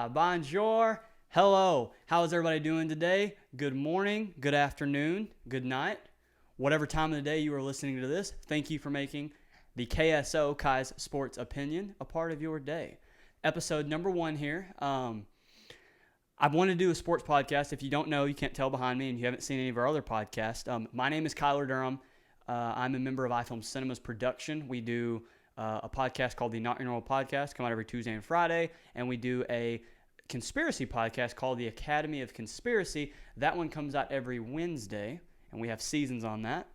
bonjour, hello. How is everybody doing today? Good morning, good afternoon, good night. Whatever time of the day you are listening to this, thank you for making the KSO, Kai's Sports Opinion, a part of your day. Episode number 1 here. I want to do a sports podcast. If you don't know, you can't tell behind me, and you haven't seen any of our other podcasts. My name is Kyler Durham. I'm a member of iFilm Cinema's production. We do a podcast called the Not Your Normal Podcast, come out every Tuesday and Friday, and we do a conspiracy podcast called the Academy of Conspiracy. That one comes out every Wednesday, and we have seasons on that.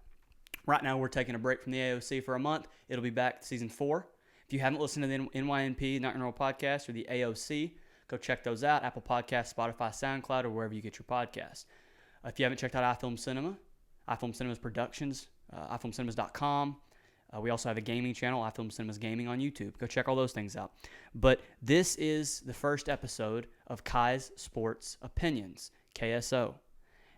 Right now, we're taking a break from the AOC for a month. It'll be back season 4. If you haven't listened to the NYNP, Not Your Normal Podcast, or the AOC, go check those out. Apple Podcasts, Spotify, SoundCloud, or wherever you get your podcasts. If you haven't checked out iFilm Cinema, iFilm Cinema's productions, iFilmCinemas.com. We also have a gaming channel, iFilm Cinemas Gaming on YouTube. Go check all those things out. But this is the first episode of Kai's Sports Opinions, KSO.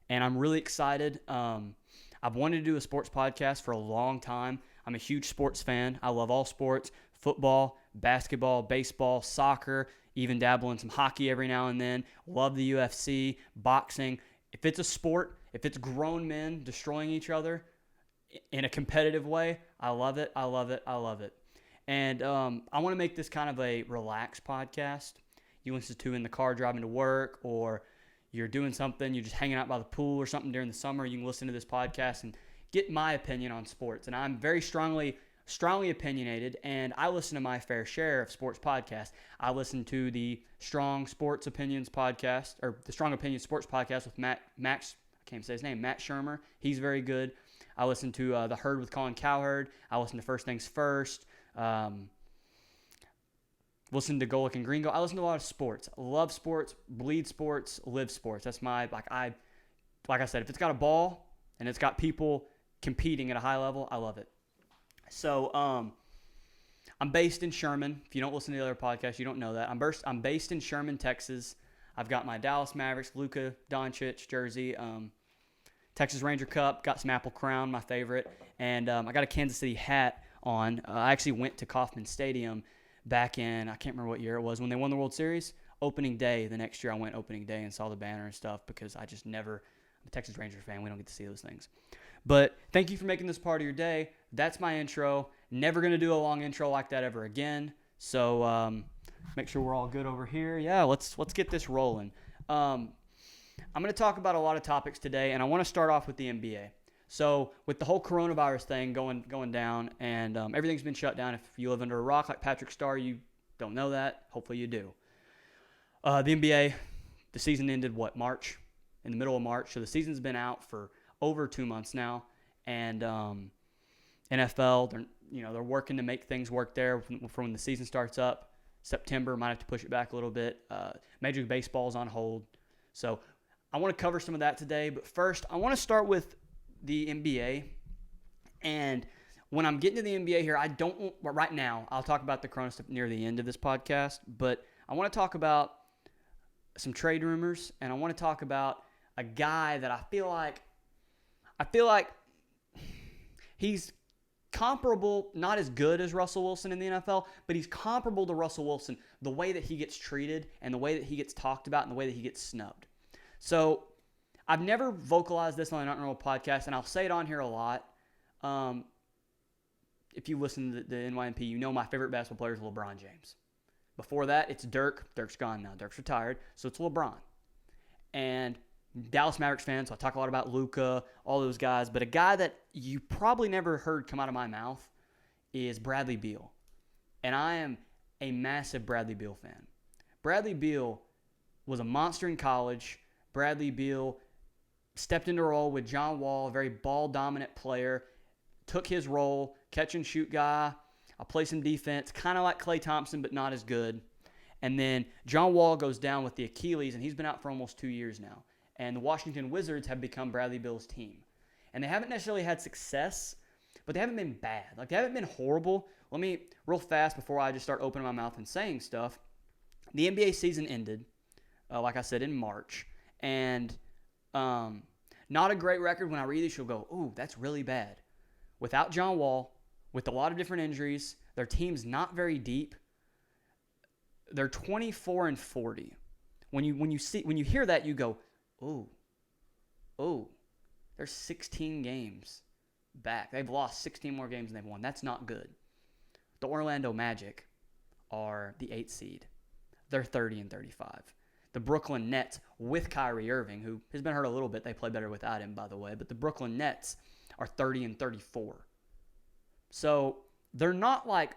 And I'm really excited. I've wanted to do a sports podcast for a long time. I'm a huge sports fan. I love all sports, football, basketball, baseball, soccer, even dabble in some hockey every now and then. Love the UFC, boxing. If it's a sport, if it's grown men destroying each other in a competitive way, I love it, I love it, I love it. And I want to make this kind of a relaxed podcast. You listen to in the car driving to work, or you're doing something, you're just hanging out by the pool or something during the summer, you can listen to this podcast and get my opinion on sports. And I'm very strongly opinionated, and I listen to my fair share of sports podcasts. I listen to the Strong Sports Opinions podcast, or the Strong Opinions Sports podcast with Matt Shermer. He's very good. I listen to The Herd with Colin Cowherd. I listen to First Things First. Listen to Golick and Gringo. I listen to a lot of sports. Love sports, bleed sports, live sports. That's my, like I said, if it's got a ball and it's got people competing at a high level, I love it. So I'm based in Sherman. If you don't listen to the other podcasts, you don't know that. I'm based in Sherman, Texas. I've got my Dallas Mavericks, Luka Doncic jersey, Texas Ranger Cup, got some Apple Crown, my favorite, and I got a Kansas City hat on. I actually went to Kauffman Stadium back in, I can't remember what year it was, when they won the World Series. Opening day, the next year I went opening day and saw the banner and stuff, because I'm a Texas Ranger fan. We don't get to see those things. But thank you for making this part of your day. That's my intro. Never going to do a long intro like that ever again. So make sure we're all good over here. Yeah, let's get this rolling. I'm going to talk about a lot of topics today, and I want to start off with the NBA. So with the whole coronavirus thing going down, and everything's been shut down. If you live under a rock like Patrick Starr, you don't know that. Hopefully you do. The NBA, the season ended, March? In the middle of March. So the season's been out for over 2 months now. And NFL, they're working to make things work there for when the season starts up. September, might have to push it back a little bit. Major League Baseball's on hold. So I want to cover some of that today, but first I want to start with the NBA. And when I'm getting to the NBA here, right now, I'll talk about the Corona stuff near the end of this podcast, but I want to talk about some trade rumors, and I want to talk about a guy that I feel like he's comparable, not as good as Russell Wilson in the NFL, but he's comparable to Russell Wilson, the way that he gets treated and the way that he gets talked about and the way that he gets snubbed. So I've never vocalized this on the Not Normal podcast, and I'll say it on here a lot. If you listen to the NYNP, you know my favorite basketball player is LeBron James. Before that, it's Dirk. Dirk's gone now. Dirk's retired, so it's LeBron. And Dallas Mavericks fan, so I talk a lot about Luka, all those guys. But a guy that you probably never heard come out of my mouth is Bradley Beal. And I am a massive Bradley Beal fan. Bradley Beal was a monster in college. Bradley Beal stepped into a role with John Wall, a very ball-dominant player, took his role, catch-and-shoot guy. I'll play some defense, kind of like Klay Thompson, but not as good. And then John Wall goes down with the Achilles, and he's been out for almost 2 years now. And the Washington Wizards have become Bradley Beal's team. And they haven't necessarily had success, but they haven't been bad. Like, they haven't been horrible. Let me, real fast, before I just start opening my mouth and saying stuff, the NBA season ended, like I said, in March. And not a great record. When I read this, you'll go, ooh, that's really bad. Without John Wall, with a lot of different injuries, their team's not very deep. They're 24-40. When you hear that, you go, oh, they're 16 games back. They've lost 16 more games than they've won. That's not good. The Orlando Magic are the 8th seed. They're 30-35. The Brooklyn Nets with Kyrie Irving, who has been hurt a little bit. They play better without him, by the way. But the Brooklyn Nets are 30-34. So they're not like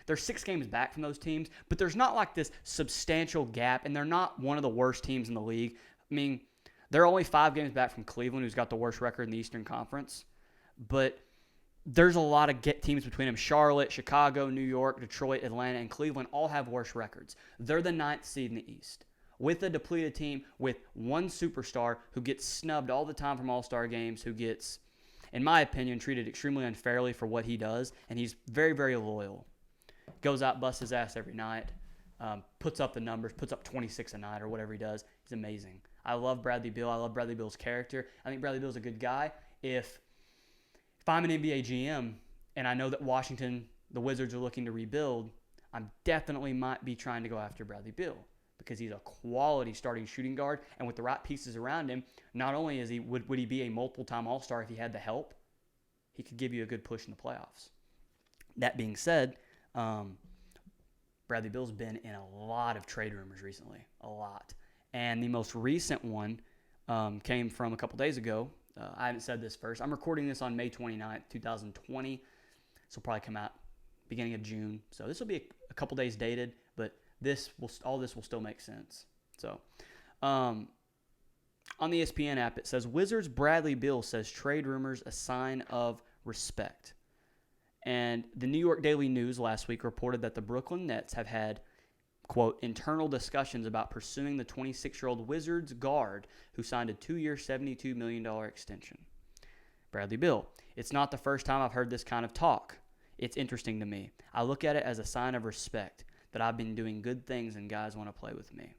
they're 6 games back from those teams, but there's not like this substantial gap, and they're not one of the worst teams in the league. I mean, they're only 5 games back from Cleveland, who's got the worst record in the Eastern Conference. But there's a lot of teams between them. Charlotte, Chicago, New York, Detroit, Atlanta, and Cleveland all have worse records. They're the 9th seed in the East. With a depleted team, with one superstar who gets snubbed all the time from All-Star games, who gets, in my opinion, treated extremely unfairly for what he does, and he's very, very loyal. Goes out, busts his ass every night, puts up the numbers, puts up 26 a night or whatever he does. He's amazing. I love Bradley Beal. I love Bradley Beal's character. I think Bradley Beal's a good guy. If I'm an NBA GM and I know that Washington, the Wizards, are looking to rebuild, I definitely might be trying to go after Bradley Beal because he's a quality starting shooting guard, and with the right pieces around him, not only is would he be a multiple-time All-Star if he had the help, he could give you a good push in the playoffs. That being said, Bradley Beal's been in a lot of trade rumors recently, a lot. And the most recent one came from a couple days ago. I haven't said this first. I'm recording this on May 29th, 2020. This will probably come out beginning of June. So this will be a couple days dated, but all this will still make sense. So on the ESPN app, it says, Wizards Bradley Beal says trade rumors a sign of respect. And the New York Daily News last week reported that the Brooklyn Nets have had, quote, internal discussions about pursuing the 26-year-old Wizards guard who signed a 2-year, $72 million extension. Bradley Beal, it's not the first time I've heard this kind of talk. It's interesting to me. I look at it as a sign of respect that I've been doing good things and guys want to play with me.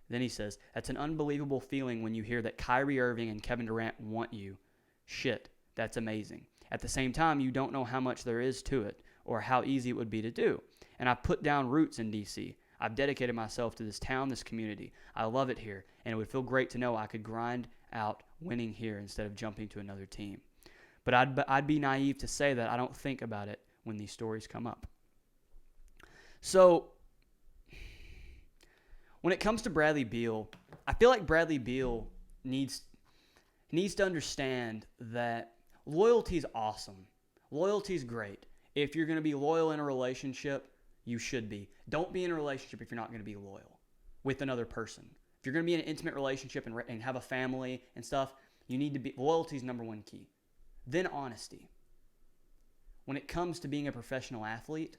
Then he says, that's an unbelievable feeling when you hear that Kyrie Irving and Kevin Durant want you. Shit, that's amazing. At the same time, you don't know how much there is to it or how easy it would be to do. And I've put down roots in D.C. I've dedicated myself to this town, this community. I love it here, and it would feel great to know I could grind out winning here instead of jumping to another team. But I'd be naive to say that I don't think about it when these stories come up. So when it comes to Bradley Beal, I feel like Bradley Beal needs to understand that loyalty is awesome. Loyalty is great. If you're going to be loyal in a relationship, you should be. Don't be in a relationship if you're not going to be loyal with another person. If you're going to be in an intimate relationship and have a family and stuff, you need to be. Loyalty is number one key. Then honesty. When it comes to being a professional athlete,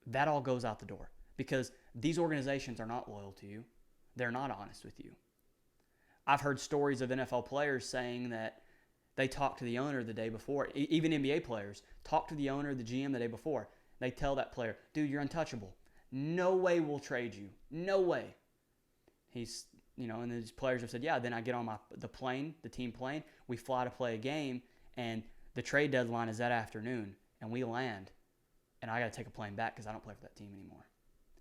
that all goes out the door because these organizations are not loyal to you. They're not honest with you. I've heard stories of NFL players saying that they talk to the owner the day before. Even NBA players talk to the owner, the GM, the day before. They tell that player, dude, you're untouchable. No way we'll trade you. No way. And these players have said, yeah, then I get on the team plane. We fly to play a game, and the trade deadline is that afternoon, and we land, and I got to take a plane back because I don't play for that team anymore.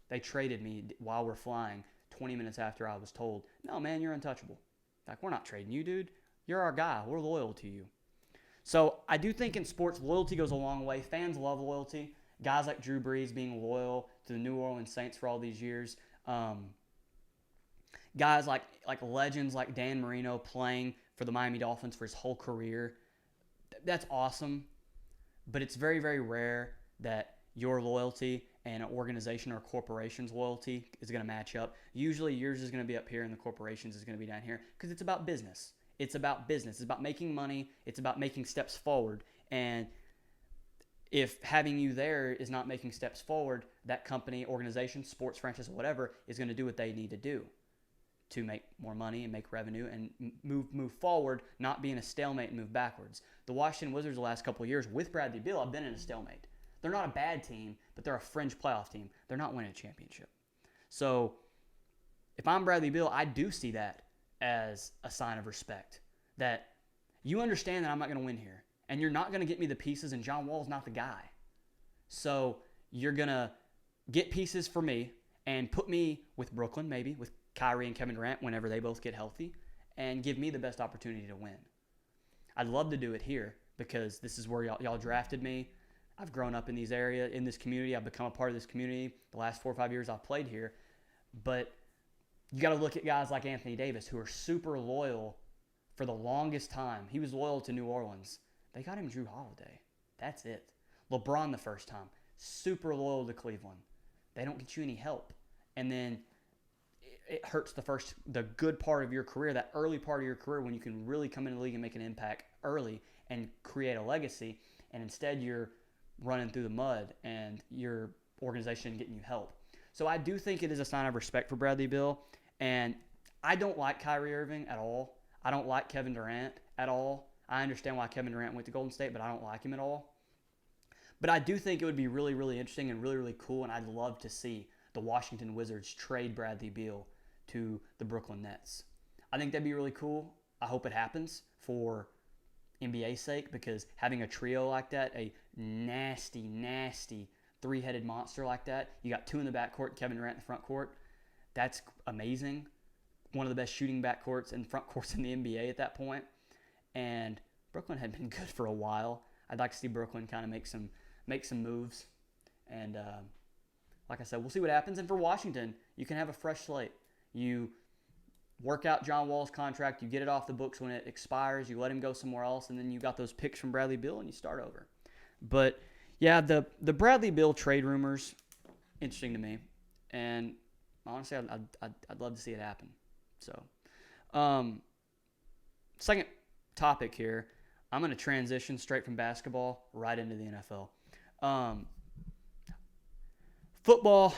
They traded me while we're flying 20 minutes after I was told, no, man, you're untouchable. Like, we're not trading you, dude. You're our guy. We're loyal to you. So I do think in sports, loyalty goes a long way. Fans love loyalty. Guys like Drew Brees being loyal to the New Orleans Saints for all these years. Guys like legends like Dan Marino playing for the Miami Dolphins for his whole career. That's awesome. But it's very, very rare that your loyalty and an organization or corporation's loyalty is going to match up. Usually yours is going to be up here and the corporation's is going to be down here because it's about business. It's about business. It's about making money. It's about making steps forward. And if having you there is not making steps forward, that company, organization, sports franchise, whatever, is going to do what they need to do to make more money and make revenue and move forward, not be in a stalemate and move backwards. The Washington Wizards the last couple of years with Bradley Beal have been in a stalemate. They're not a bad team, but they're a fringe playoff team. They're not winning a championship. So if I'm Bradley Beal, I do see that as a sign of respect, that you understand that I'm not going to win here, and you're not going to get me the pieces, and John Wall's not the guy. So you're going to get pieces for me and put me with Brooklyn, maybe with Kyrie and Kevin Durant whenever they both get healthy, and give me the best opportunity to win. I'd love to do it here because this is where y'all drafted me. I've grown up in this community. I've become a part of this community. The last 4 or 5 years I've played here. But you got to look at guys like Anthony Davis who are super loyal for the longest time. He was loyal to New Orleans. They got him Drew Holiday. That's it. LeBron the first time, super loyal to Cleveland. They don't get you any help. And then it hurts the good part of your career, that early part of your career when you can really come into the league and make an impact early and create a legacy. And instead you're running through the mud and your organization getting you help. So I do think it is a sign of respect for Bradley Beal. And I don't like Kyrie Irving at all. I don't like Kevin Durant at all. I understand why Kevin Durant went to Golden State, but I don't like him at all. But I do think it would be really, really interesting and really, really cool, and I'd love to see the Washington Wizards trade Bradley Beal to the Brooklyn Nets. I think that'd be really cool. I hope it happens for NBA's sake, because having a trio like that, a nasty, nasty three-headed monster like that, you got two in the backcourt, Kevin Durant in the front court, that's amazing. One of the best shooting backcourts and front courts in the NBA at that point. And Brooklyn had been good for a while. I'd like to see Brooklyn kind of make some moves. And like I said, we'll see what happens. And for Washington, you can have a fresh slate. You work out John Wall's contract. You get it off the books when it expires. You let him go somewhere else. And then you got those picks from Bradley Beal and you start over. But, yeah, the Bradley Beal trade rumors, interesting to me. And honestly, I'd love to see it happen. So, second topic here. I'm going to transition straight from basketball right into the NFL. Football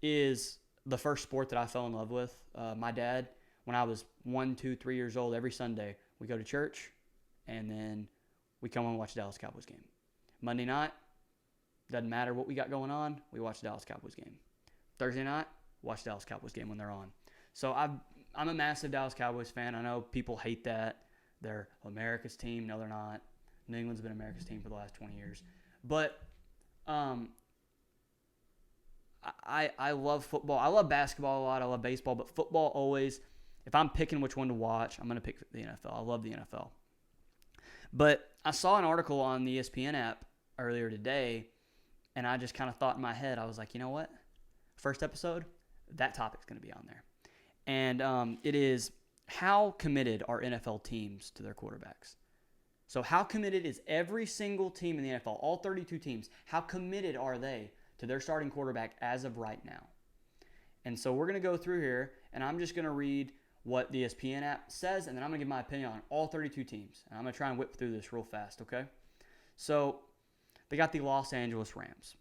is the first sport that I fell in love with. My dad, when I was 1, 2, 3 years old, every Sunday we go to church, and then we come home and watch the Dallas Cowboys game. Monday night, doesn't matter what we got going on, we watch the Dallas Cowboys game. Thursday night, watch the Dallas Cowboys game when they're on. So I'm a massive Dallas Cowboys fan. I know people hate that. They're America's team. No, they're not. New England's been America's team for the last 20 years. But I love football. I love basketball a lot. I love baseball. But football always, if I'm picking which one to watch, I'm going to pick the NFL. I love the NFL. But I saw an article on the ESPN app earlier today, and I just kind of thought in my head, I was like, you know what? First episode, that topic's going to be on there. And it is, how committed are NFL teams to their quarterbacks? So how committed is every single team in the NFL, all 32 teams, how committed are they to their starting quarterback as of right now? And so we're going to go through here, and I'm just going to read what the ESPN app says, and then I'm going to give my opinion on all 32 teams. And I'm going to try and whip through this real fast, okay? So they got the Los Angeles Rams.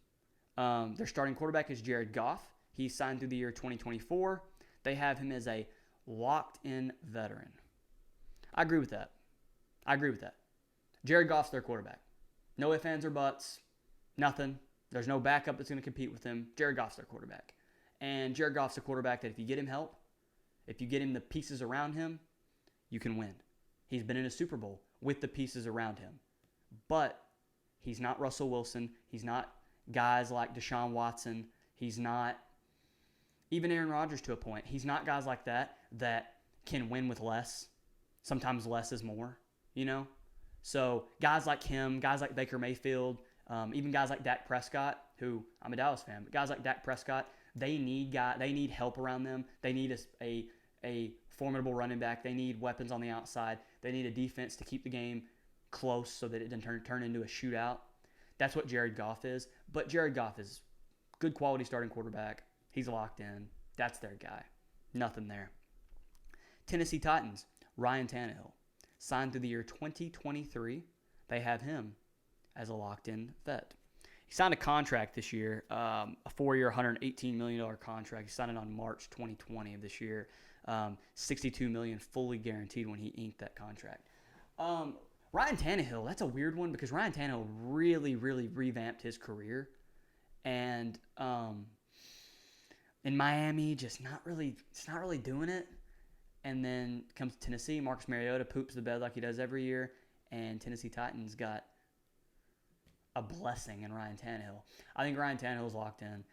Their starting quarterback is Jared Goff. He's signed through the year 2024. They have him as a locked-in veteran. I agree with that. Jared Goff's their quarterback. No ifs, ands, or buts. Nothing. There's no backup that's going to compete with him. Jared Goff's their quarterback. And Jared Goff's a quarterback that if you get him help, if you get him the pieces around him, you can win. He's been in a Super Bowl with the pieces around him. But he's not Russell Wilson. He's not guys like Deshaun Watson. He's not even Aaron Rodgers to a point. He's not guys like that can win with less. Sometimes less is more, you know? So guys like him, guys like Baker Mayfield, even guys like Dak Prescott, who I'm a Dallas fan, but guys like Dak Prescott, they need help around them. They need a formidable running back. They need weapons on the outside. They need a defense to keep the game close so that it doesn't turn into a shootout. That's what Jared Goff is. But Jared Goff is good quality starting quarterback. He's locked in. That's their guy. Nothing there. Tennessee Titans, Ryan Tannehill, signed through the year 2023. They have him as a locked-in vet. He signed a contract this year, a 4-year, $118 million contract. He signed it on March 2020 of this year. $62 million fully guaranteed when he inked that contract. Ryan Tannehill, that's a weird one because Ryan Tannehill really, really revamped his career. And in Miami, it's not really doing it. And then comes to Tennessee, Marcus Mariota poops the bed like he does every year, and Tennessee Titans got a blessing in Ryan Tannehill. I think Ryan Tannehill's locked in.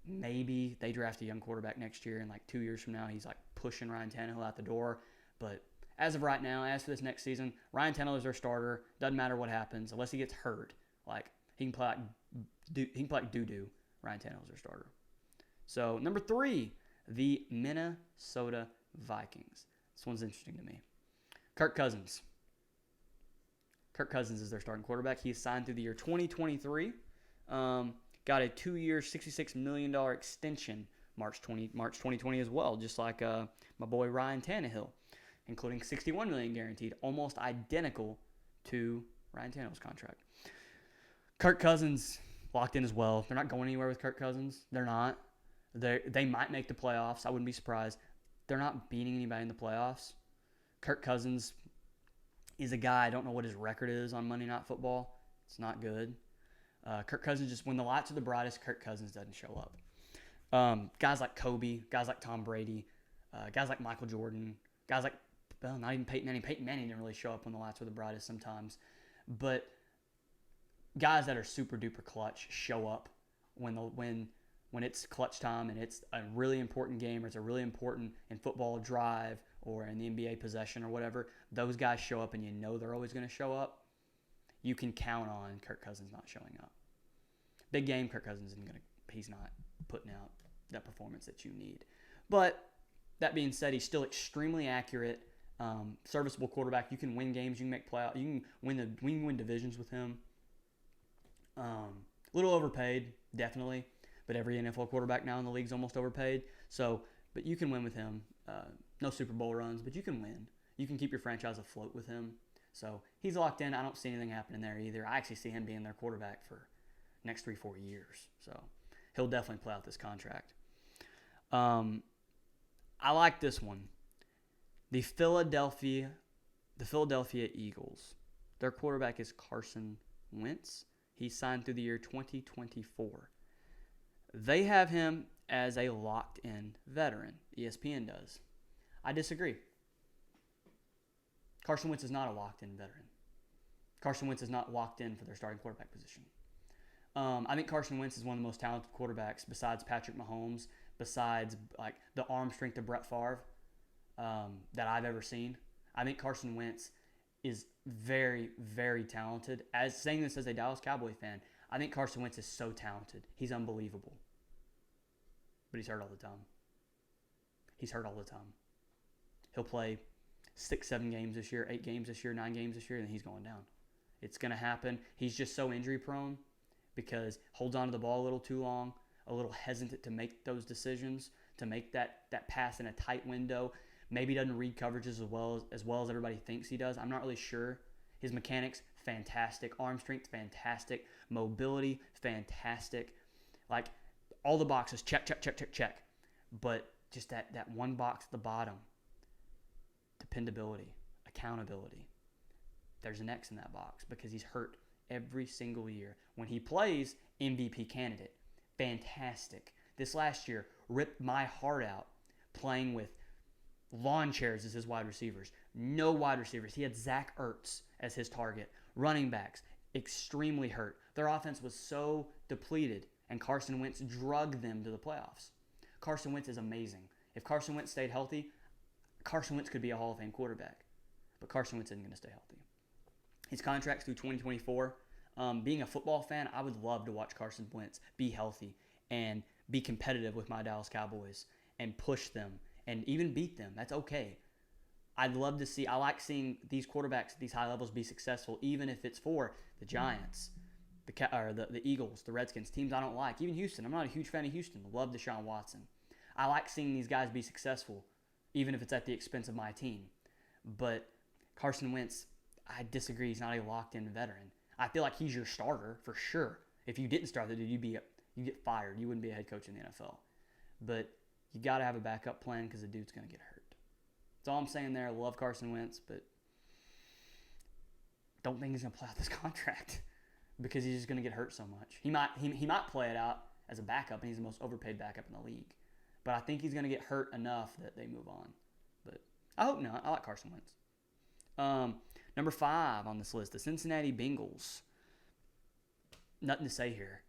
Maybe they draft a young quarterback next year, and like 2 years from now, he's like pushing Ryan Tannehill out the door. But as of right now, as for this next season, Ryan Tannehill is their starter. Doesn't matter what happens unless he gets hurt. Like he can play like doo-doo. Ryan Tannehill is their starter. So number 3, the Minnesota Vikings. This one's interesting to me. Kirk Cousins. Kirk Cousins is their starting quarterback. He is signed through the year 2023. Got a 2-year, $66 million extension March 2020 as well, just like my boy Ryan Tannehill, including $61 million guaranteed, almost identical to Ryan Tannehill's contract. Kirk Cousins locked in as well. They're not going anywhere with Kirk Cousins. They're not. They might make the playoffs. I wouldn't be surprised. They're not beating anybody in the playoffs. Kirk Cousins is a guy, I don't know what his record is on Monday Night Football. It's not good. Kirk Cousins, just when the lights are the brightest, Kirk Cousins doesn't show up. Guys like Kobe, guys like Tom Brady, guys like Michael Jordan, guys like, well, not even Peyton Manning. Peyton Manning didn't really show up when the lights were the brightest sometimes. But guys that are super duper clutch show up when it's clutch time and it's a really important game or it's a really important in football drive or in the NBA possession or whatever. Those guys show up and you know they're always going to show up. You can count on Kirk Cousins not showing up. Big game, Kirk Cousins he's not putting out that performance that you need. But that being said, he's still extremely accurate, serviceable quarterback. You can win games, you can make playoffs, you can win divisions with him. A little overpaid, definitely, but every NFL quarterback now in the league is almost overpaid. But you can win with him. No Super Bowl runs, but you can win. You can keep your franchise afloat with him. So he's locked in. I don't see anything happening there either. I actually see him being their quarterback for next 3-4 years. So he'll definitely play out this contract. I like this one. The Philadelphia Eagles. Their quarterback is Carson Wentz. He signed through the year 2024. They have him as a locked-in veteran. ESPN does. I disagree. Carson Wentz is not a locked-in veteran. Carson Wentz is not locked in for their starting quarterback position. I think Carson Wentz is one of the most talented quarterbacks besides Patrick Mahomes, besides like the arm strength of Brett Favre that I've ever seen. I think Carson Wentz is very, very talented. As saying this as a Dallas Cowboy fan, I think Carson Wentz is so talented. He's unbelievable. But he's hurt all the time. He'll play 6-7 games this year, 8 games this year, 9 games this year, and he's going down. It's going to happen. He's just so injury prone because holds on to the ball a little too long, a little hesitant to make those decisions, to make that pass in a tight window. Maybe doesn't read coverages as well as everybody thinks he does. I'm not really sure. His mechanics, fantastic. Arm strength, fantastic. Mobility, fantastic. Like all the boxes, check. But just that one box at the bottom, dependability, accountability. There's an X in that box because he's hurt every single year. When he plays, MVP candidate. Fantastic. This last year ripped my heart out playing with lawn chairs as his wide receivers. No wide receivers. He had Zach Ertz as his target. Running backs, extremely hurt. Their offense was so depleted, and Carson Wentz drugged them to the playoffs. Carson Wentz is amazing. If Carson Wentz stayed healthy, Carson Wentz could be a Hall of Fame quarterback. But Carson Wentz isn't going to stay healthy. His contract's through 2024. Being a football fan, I would love to watch Carson Wentz be healthy and be competitive with my Dallas Cowboys and push them and even beat them. That's okay. I'd love to see. I like seeing these quarterbacks at these high levels be successful, even if it's for the Giants, the Eagles, the Redskins, teams I don't like. Even Houston. I'm not a huge fan of Houston. Love Deshaun Watson. I like seeing these guys be successful, even if it's at the expense of my team. But Carson Wentz, I disagree. He's not a locked-in veteran. I feel like he's your starter for sure. If you didn't start the dude, you get fired. You wouldn't be a head coach in the NFL. But you got to have a backup plan because the dude's going to get hurt. That's all I'm saying there. I love Carson Wentz, but don't think he's going to play out this contract because he's just going to get hurt so much. He might play it out as a backup, and he's the most overpaid backup in the league. But I think he's going to get hurt enough that they move on. But I hope not. I like Carson Wentz. Number 5 on this list, the Cincinnati Bengals. Nothing to say here.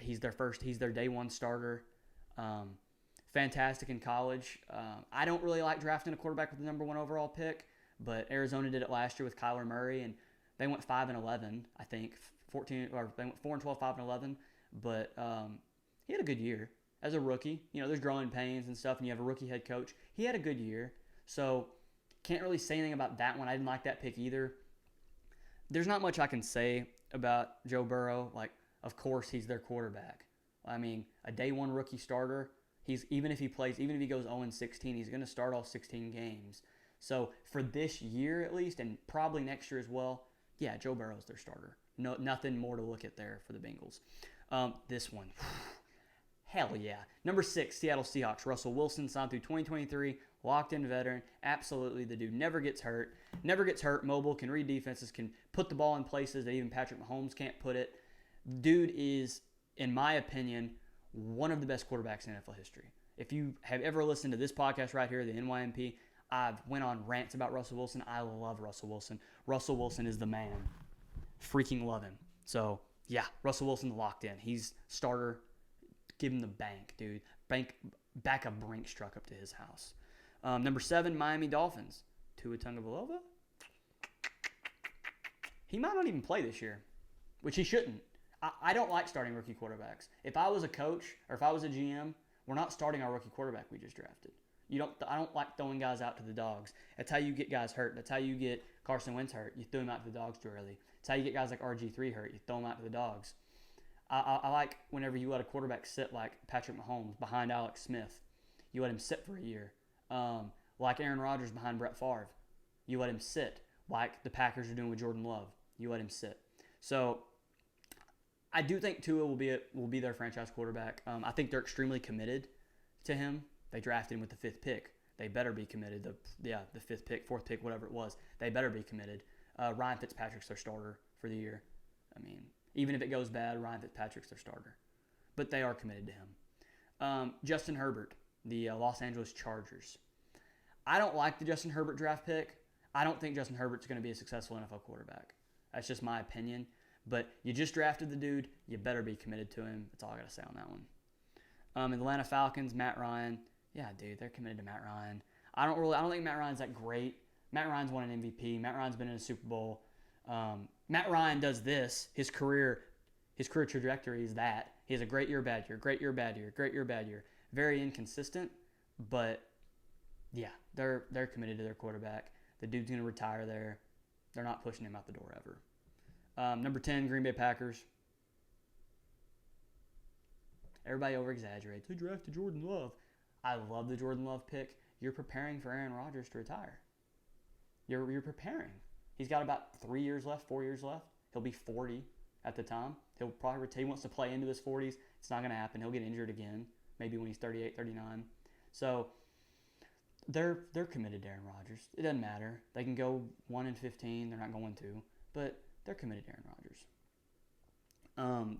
He's their day one starter. Fantastic in college. I don't really like drafting a quarterback with the number 1 overall pick, but Arizona did it last year with Kyler Murray, and they went 5-11, I think, 14 or they went 4-12, 5-11. But he had a good year as a rookie. There's growing pains and stuff, and you have a rookie head coach. He had a good year, so can't really say anything about that one. I didn't like that pick either. There's not much I can say about Joe Burrow. Of course, he's their quarterback. I mean, a day 1 rookie starter. Even if he goes 0-16, he's going to start all 16 games. So for this year at least, and probably next year as well, yeah, Joe Burrow's their starter. No, nothing more to look at there for the Bengals. This one, hell yeah. Number 6, Seattle Seahawks. Russell Wilson signed through 2023, locked-in veteran. Absolutely, the dude never gets hurt. Mobile, can read defenses, can put the ball in places that even Patrick Mahomes can't put it. Dude is, in my opinion, one of the best quarterbacks in NFL history. If you have ever listened to this podcast right here, the NYMP, I've went on rants about Russell Wilson. I love Russell Wilson. Russell Wilson is the man. Freaking love him. So, yeah, Russell Wilson's locked in. He's starter. Give him the bank, dude. Back a Brinks truck up to his house. Number 7, Miami Dolphins. Tua Tagovailoa. He might not even play this year, which he shouldn't. I don't like starting rookie quarterbacks. If I was a coach or if I was a GM, we're not starting our rookie quarterback we just drafted. I don't like throwing guys out to the dogs. That's how you get guys hurt. That's how you get Carson Wentz hurt. You throw him out to the dogs too early. That's how you get guys like RG3 hurt. You throw them out to the dogs. I like whenever you let a quarterback sit like Patrick Mahomes behind Alex Smith. You let him sit for a year. Like Aaron Rodgers behind Brett Favre. You let him sit like the Packers are doing with Jordan Love. You let him sit. So I do think Tua will be their franchise quarterback. I think they're extremely committed to him. They drafted him with the 5th pick. They better be committed. The 5th pick, 4th pick, whatever it was. They better be committed. Ryan Fitzpatrick's their starter for the year. I mean, even if it goes bad, Ryan Fitzpatrick's their starter. But they are committed to him. Justin Herbert, the Los Angeles Chargers. I don't like the Justin Herbert draft pick. I don't think Justin Herbert's going to be a successful NFL quarterback. That's just my opinion. But you just drafted the dude. You better be committed to him. That's all I got to say on that one. Atlanta Falcons, Matt Ryan. Yeah, dude, they're committed to Matt Ryan. I don't think Matt Ryan's that great. Matt Ryan's won an MVP. Matt Ryan's been in a Super Bowl. Matt Ryan does this. His career trajectory is that. He has a great year, bad year, great year, bad year, great year, bad year. Very inconsistent, but yeah, they're committed to their quarterback. The dude's going to retire there. They're not pushing him out the door ever. Number 10, Green Bay Packers. Everybody over-exaggerates. They drafted Jordan Love. I love the Jordan Love pick. You're preparing for Aaron Rodgers to retire. You're preparing. He's got about 3 years left, 4 years left. He'll be 40 at the time. He'll probably retire. He wants to play into his 40s. It's not going to happen. He'll get injured again, maybe when he's 38, 39. So they're committed to Aaron Rodgers. It doesn't matter. They can go 1-15. They're not going to. But they're committed to Aaron Rodgers.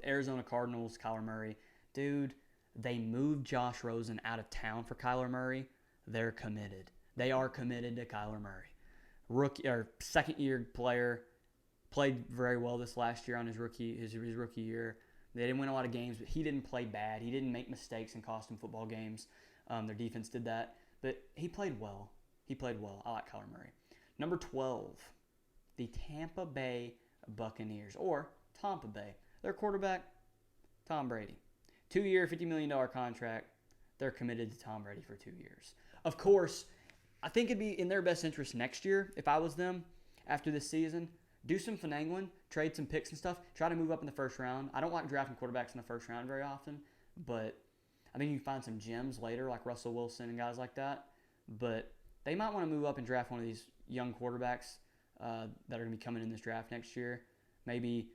Arizona Cardinals, Kyler Murray. Dude, they moved Josh Rosen out of town for Kyler Murray. They're committed. They are committed to Kyler Murray. Second-year player, played very well this last year on his rookie year. They didn't win a lot of games, but he didn't play bad. He didn't make mistakes and cost them football games. Their defense did that, but he played well. I like Kyler Murray. Number 12, the Tampa Bay Buccaneers, or Tampa Bay. Their quarterback, Tom Brady. 2-year, $50 million contract. They're committed to Tom Brady for 2 years. Of course, I think it'd be in their best interest next year, if I was them, after this season, do some finagling, trade some picks and stuff, try to move up in the first round. I don't like drafting quarterbacks in the first round very often, but I think you can find some gems later, like Russell Wilson and guys like that. But they might want to move up and draft one of these young quarterbacks that are going to be coming in this draft next year. Maybe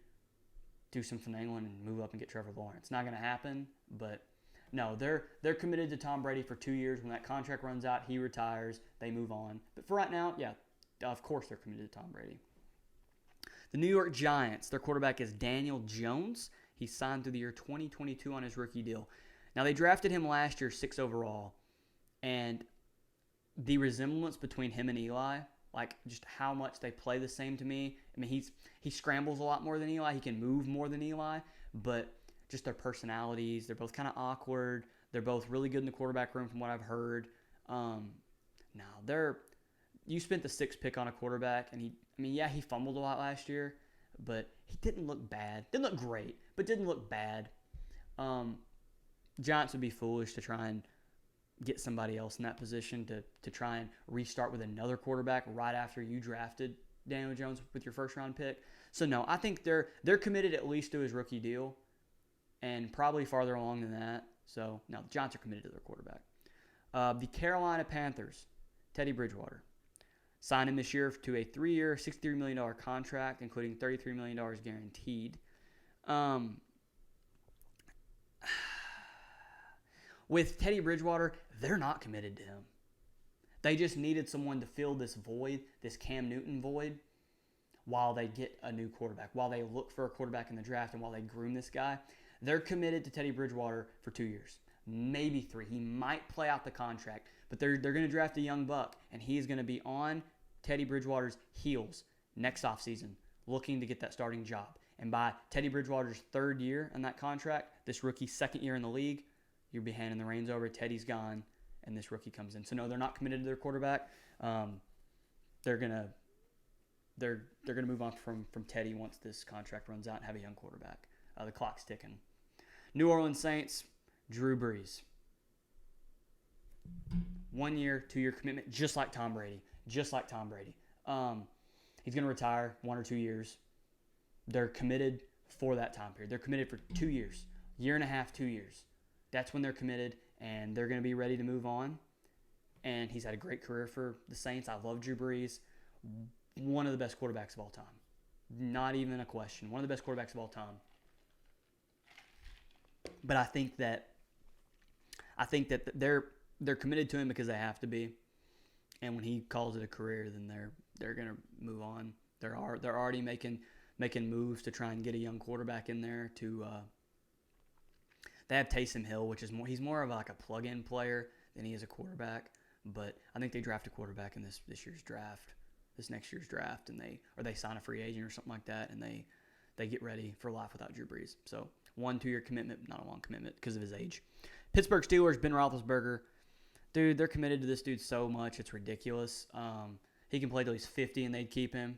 do some finagling and move up and get Trevor Lawrence. Not going to happen, but no, they're committed to Tom Brady for 2 years. When that contract runs out, he retires, they move on. But for right now, yeah, of course they're committed to Tom Brady. The New York Giants, their quarterback is Daniel Jones. He signed through the year 2022 on his rookie deal. Now, they drafted him last year, 6 overall, and the resemblance between him and Eli, like just how much they play the same to me. I mean, he scrambles a lot more than Eli. He can move more than Eli, but just their personalities, they're both kind of awkward. They're both really good in the quarterback room from what I've heard. Now, you spent the 6th pick on a quarterback, and he fumbled a lot last year, but he didn't look bad. Didn't look great, but didn't look bad. Giants would be foolish to try and get somebody else in that position to try and restart with another quarterback right after you drafted Daniel Jones with your first-round pick. So, no, I think they're committed at least to his rookie deal and probably farther along than that. So, no, the Giants are committed to their quarterback. The Carolina Panthers, Teddy Bridgewater, signed him this year to a 3-year, $63 million contract, including $33 million guaranteed. With Teddy Bridgewater, they're not committed to him. They just needed someone to fill this void, this Cam Newton void, while they get a new quarterback, while they look for a quarterback in the draft, and while they groom this guy. They're committed to Teddy Bridgewater for 2 years, maybe 3. He might play out the contract, but they're going to draft a young buck, and he's going to be on Teddy Bridgewater's heels next offseason, looking to get that starting job. And by Teddy Bridgewater's 3rd year on that contract, this rookie's 2nd year in the league, you'll be handing the reins over. Teddy's gone, and this rookie comes in. So no, they're not committed to their quarterback. They're gonna move on from Teddy once this contract runs out and have a young quarterback. The clock's ticking. New Orleans Saints, Drew Brees. 1 year, 2-year commitment, just like Tom Brady. He's going to retire 1 or 2 years. They're committed for that time period. They're committed for 2 years. Year and a half, 2 years. That's when they're committed, and they're going to be ready to move on. And he's had a great career for the Saints. I love Drew Brees. One of the best quarterbacks of all time. Not even a question. One of the best quarterbacks of all time. But I think that they're committed to him because they have to be. And when he calls it a career, then they're going to move on. They're already making moves to try and get a young quarterback in there. They have Taysom Hill, he's more of like a plug-in player than he is a quarterback. But I think they draft a quarterback in this next year's draft, and they sign a free agent or something like that, and they get ready for life without Drew Brees. So 1-2 year commitment, not a long commitment because of his age. Pittsburgh Steelers, Ben Roethlisberger. Dude, they're committed to this dude so much, it's ridiculous. He can play till he's 50 and they'd keep him.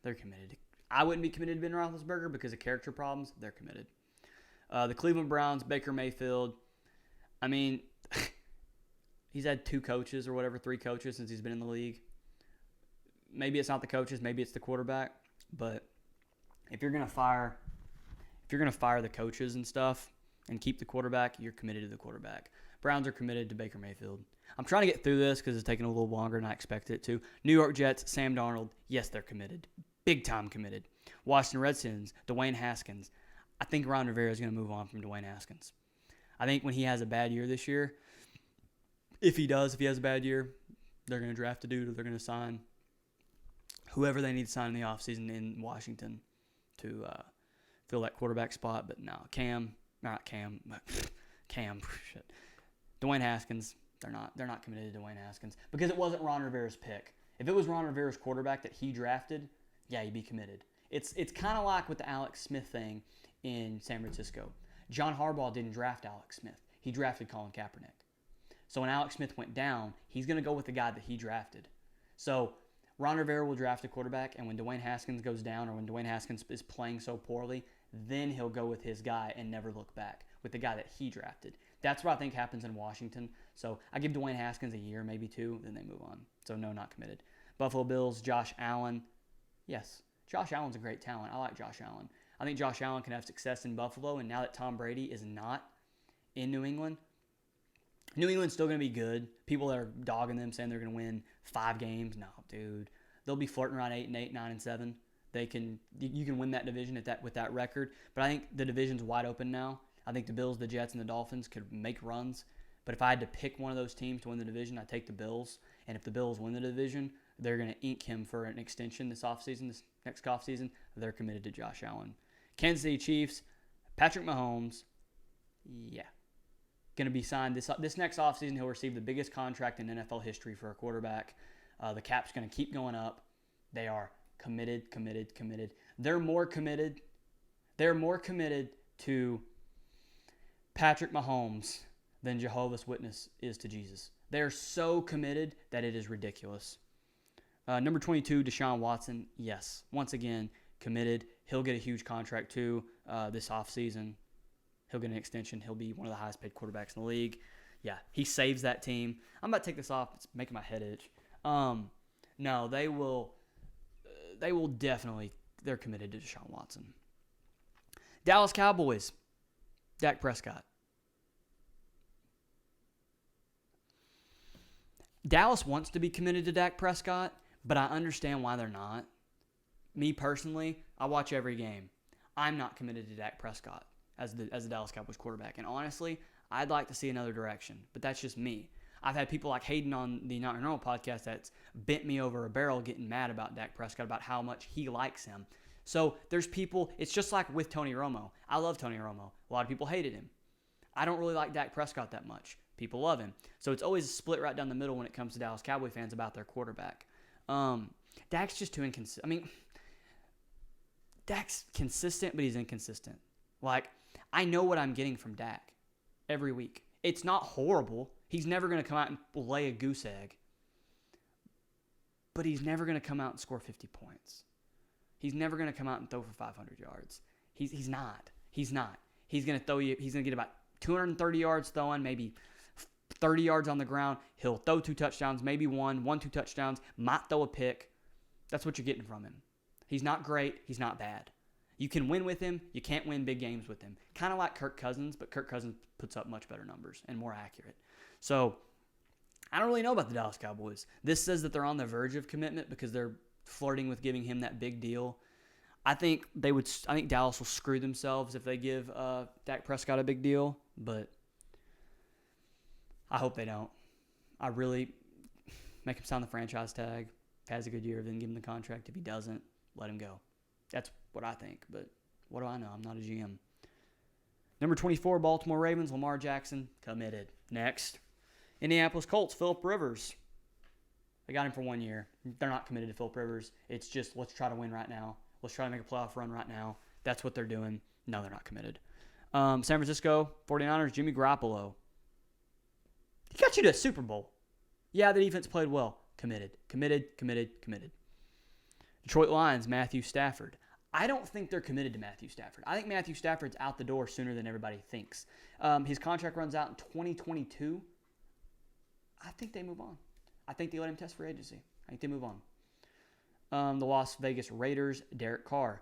They're committed. I wouldn't be committed to Ben Roethlisberger because of character problems. They're committed. The Cleveland Browns, Baker Mayfield. He's had 2 coaches or whatever, 3 coaches since he's been in the league. Maybe it's not the coaches, maybe it's the quarterback. But if you're gonna fire the coaches and stuff and keep the quarterback, you're committed to the quarterback. Browns are committed to Baker Mayfield. I'm trying to get through this because it's taking a little longer than I expected it to. New York Jets, Sam Darnold. Yes, they're committed. Big time committed. Washington Redskins, Dwayne Haskins. I think Ron Rivera is going to move on from Dwayne Haskins. I think when he has a bad year this year, if he has a bad year, they're going to draft a dude or they're going to sign whoever they need to sign in the offseason in Washington to fill that quarterback spot. But no, Dwayne Haskins, they're not committed to Dwayne Haskins because it wasn't Ron Rivera's pick. If it was Ron Rivera's quarterback that he drafted, yeah, he'd be committed. It's kind of like with the Alex Smith thing in San Francisco. John Harbaugh didn't draft Alex Smith. He drafted Colin Kaepernick. So when Alex Smith went down, he's going to go with the guy that he drafted. So Ron Rivera will draft a quarterback, and when Dwayne Haskins goes down or when Dwayne Haskins is playing so poorly, then he'll go with his guy and never look back with the guy that he drafted. That's what I think happens in Washington. So I give Dwayne Haskins a year, maybe 2, then they move on. So no, not committed. Buffalo Bills, Josh Allen. Yes, Josh Allen's a great talent. I like Josh Allen. I think Josh Allen can have success in Buffalo, and now that Tom Brady is not in New England's still going to be good. People that are dogging them, saying they're going to win 5 games. No, dude. They'll be flirting around 8-8, 9-7. You can win that division with that record. But I think the division's wide open now. I think the Bills, the Jets, and the Dolphins could make runs. But if I had to pick one of those teams to win the division, I'd take the Bills. And if the Bills win the division, they're going to ink him for an extension this next offseason. They're committed to Josh Allen. Kansas City Chiefs, Patrick Mahomes. Yeah. Going to be signed this next offseason. He'll receive the biggest contract in NFL history for a quarterback. The cap's going to keep going up. They are committed. They're more committed to Patrick Mahomes than Jehovah's Witness is to Jesus. They are so committed that it is ridiculous. Number 22, Deshaun Watson. Yes, once again, committed. He'll get a huge contract too this offseason. He'll get an extension. He'll be one of the highest paid quarterbacks in the league. Yeah, he saves that team. I'm about to take this off. It's making my head itch. No, they will definitely, they're committed to Deshaun Watson. Dallas Cowboys, Dak Prescott. Dallas wants to be committed to Dak Prescott, but I understand why they're not. Me personally, I watch every game. I'm not committed to Dak Prescott as the Dallas Cowboys quarterback. And honestly, I'd like to see another direction, but that's just me. I've had people like Hayden on the Not Normal podcast that's bent me over a barrel getting mad about Dak Prescott, about how much he likes him. So there's people, it's just like with Tony Romo. I love Tony Romo. A lot of people hated him. I don't really like Dak Prescott that much. People love him. So it's always a split right down the middle when it comes to Dallas Cowboy fans about their quarterback. Dak's just too inconsistent. I mean, Dak's consistent, but he's inconsistent. Like, I know what I'm getting from Dak every week. It's not horrible. He's never going to come out and lay a goose egg. But he's never going to come out and score 50 points. He's never going to come out and throw for 500 yards. He's not. He's not. He's going to get about 230 yards throwing, maybe 30 yards on the ground. He'll throw 2 touchdowns, maybe 2 touchdowns, might throw a pick. That's what you're getting from him. He's not great. He's not bad. You can win with him. You can't win big games with him. Kind of like Kirk Cousins, but Kirk Cousins puts up much better numbers and more accurate. So I don't really know about the Dallas Cowboys. This says that they're on the verge of commitment because they're flirting with giving him that big deal. I think Dallas will screw themselves if they give Dak Prescott a big deal, but I hope they don't. I really make him sign the franchise tag. If he has a good year, then give him the contract. If he doesn't, let him go. That's what I think, but what do I know? I'm not a GM. Number 24, Baltimore Ravens, Lamar Jackson, committed. Next, Indianapolis Colts, Phillip Rivers. They got him for 1 year. They're not committed to Phillip Rivers. It's just, let's try to win right now. Let's try to make a playoff run right now. That's what they're doing. No, they're not committed. San Francisco 49ers, Jimmy Garoppolo. He got you to a Super Bowl. Yeah, the defense played well. Committed. Detroit Lions, Matthew Stafford. I don't think they're committed to Matthew Stafford. I think Matthew Stafford's out the door sooner than everybody thinks. His contract runs out in 2022. I think they move on. I think they let him test for agency. I think they move on. The Las Vegas Raiders, Derek Carr.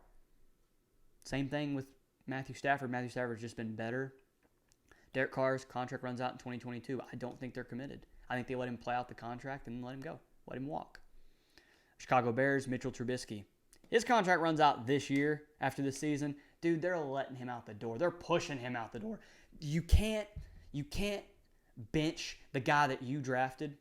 Same thing with Matthew Stafford. Matthew Stafford's just been better. Derek Carr's contract runs out in 2022. I don't think they're committed. I think they let him play out the contract and let him go. Let him walk. Chicago Bears, Mitchell Trubisky. His contract runs out this year after this season. Dude, they're letting him out the door. They're pushing him out the door. You can't bench the guy that you drafted.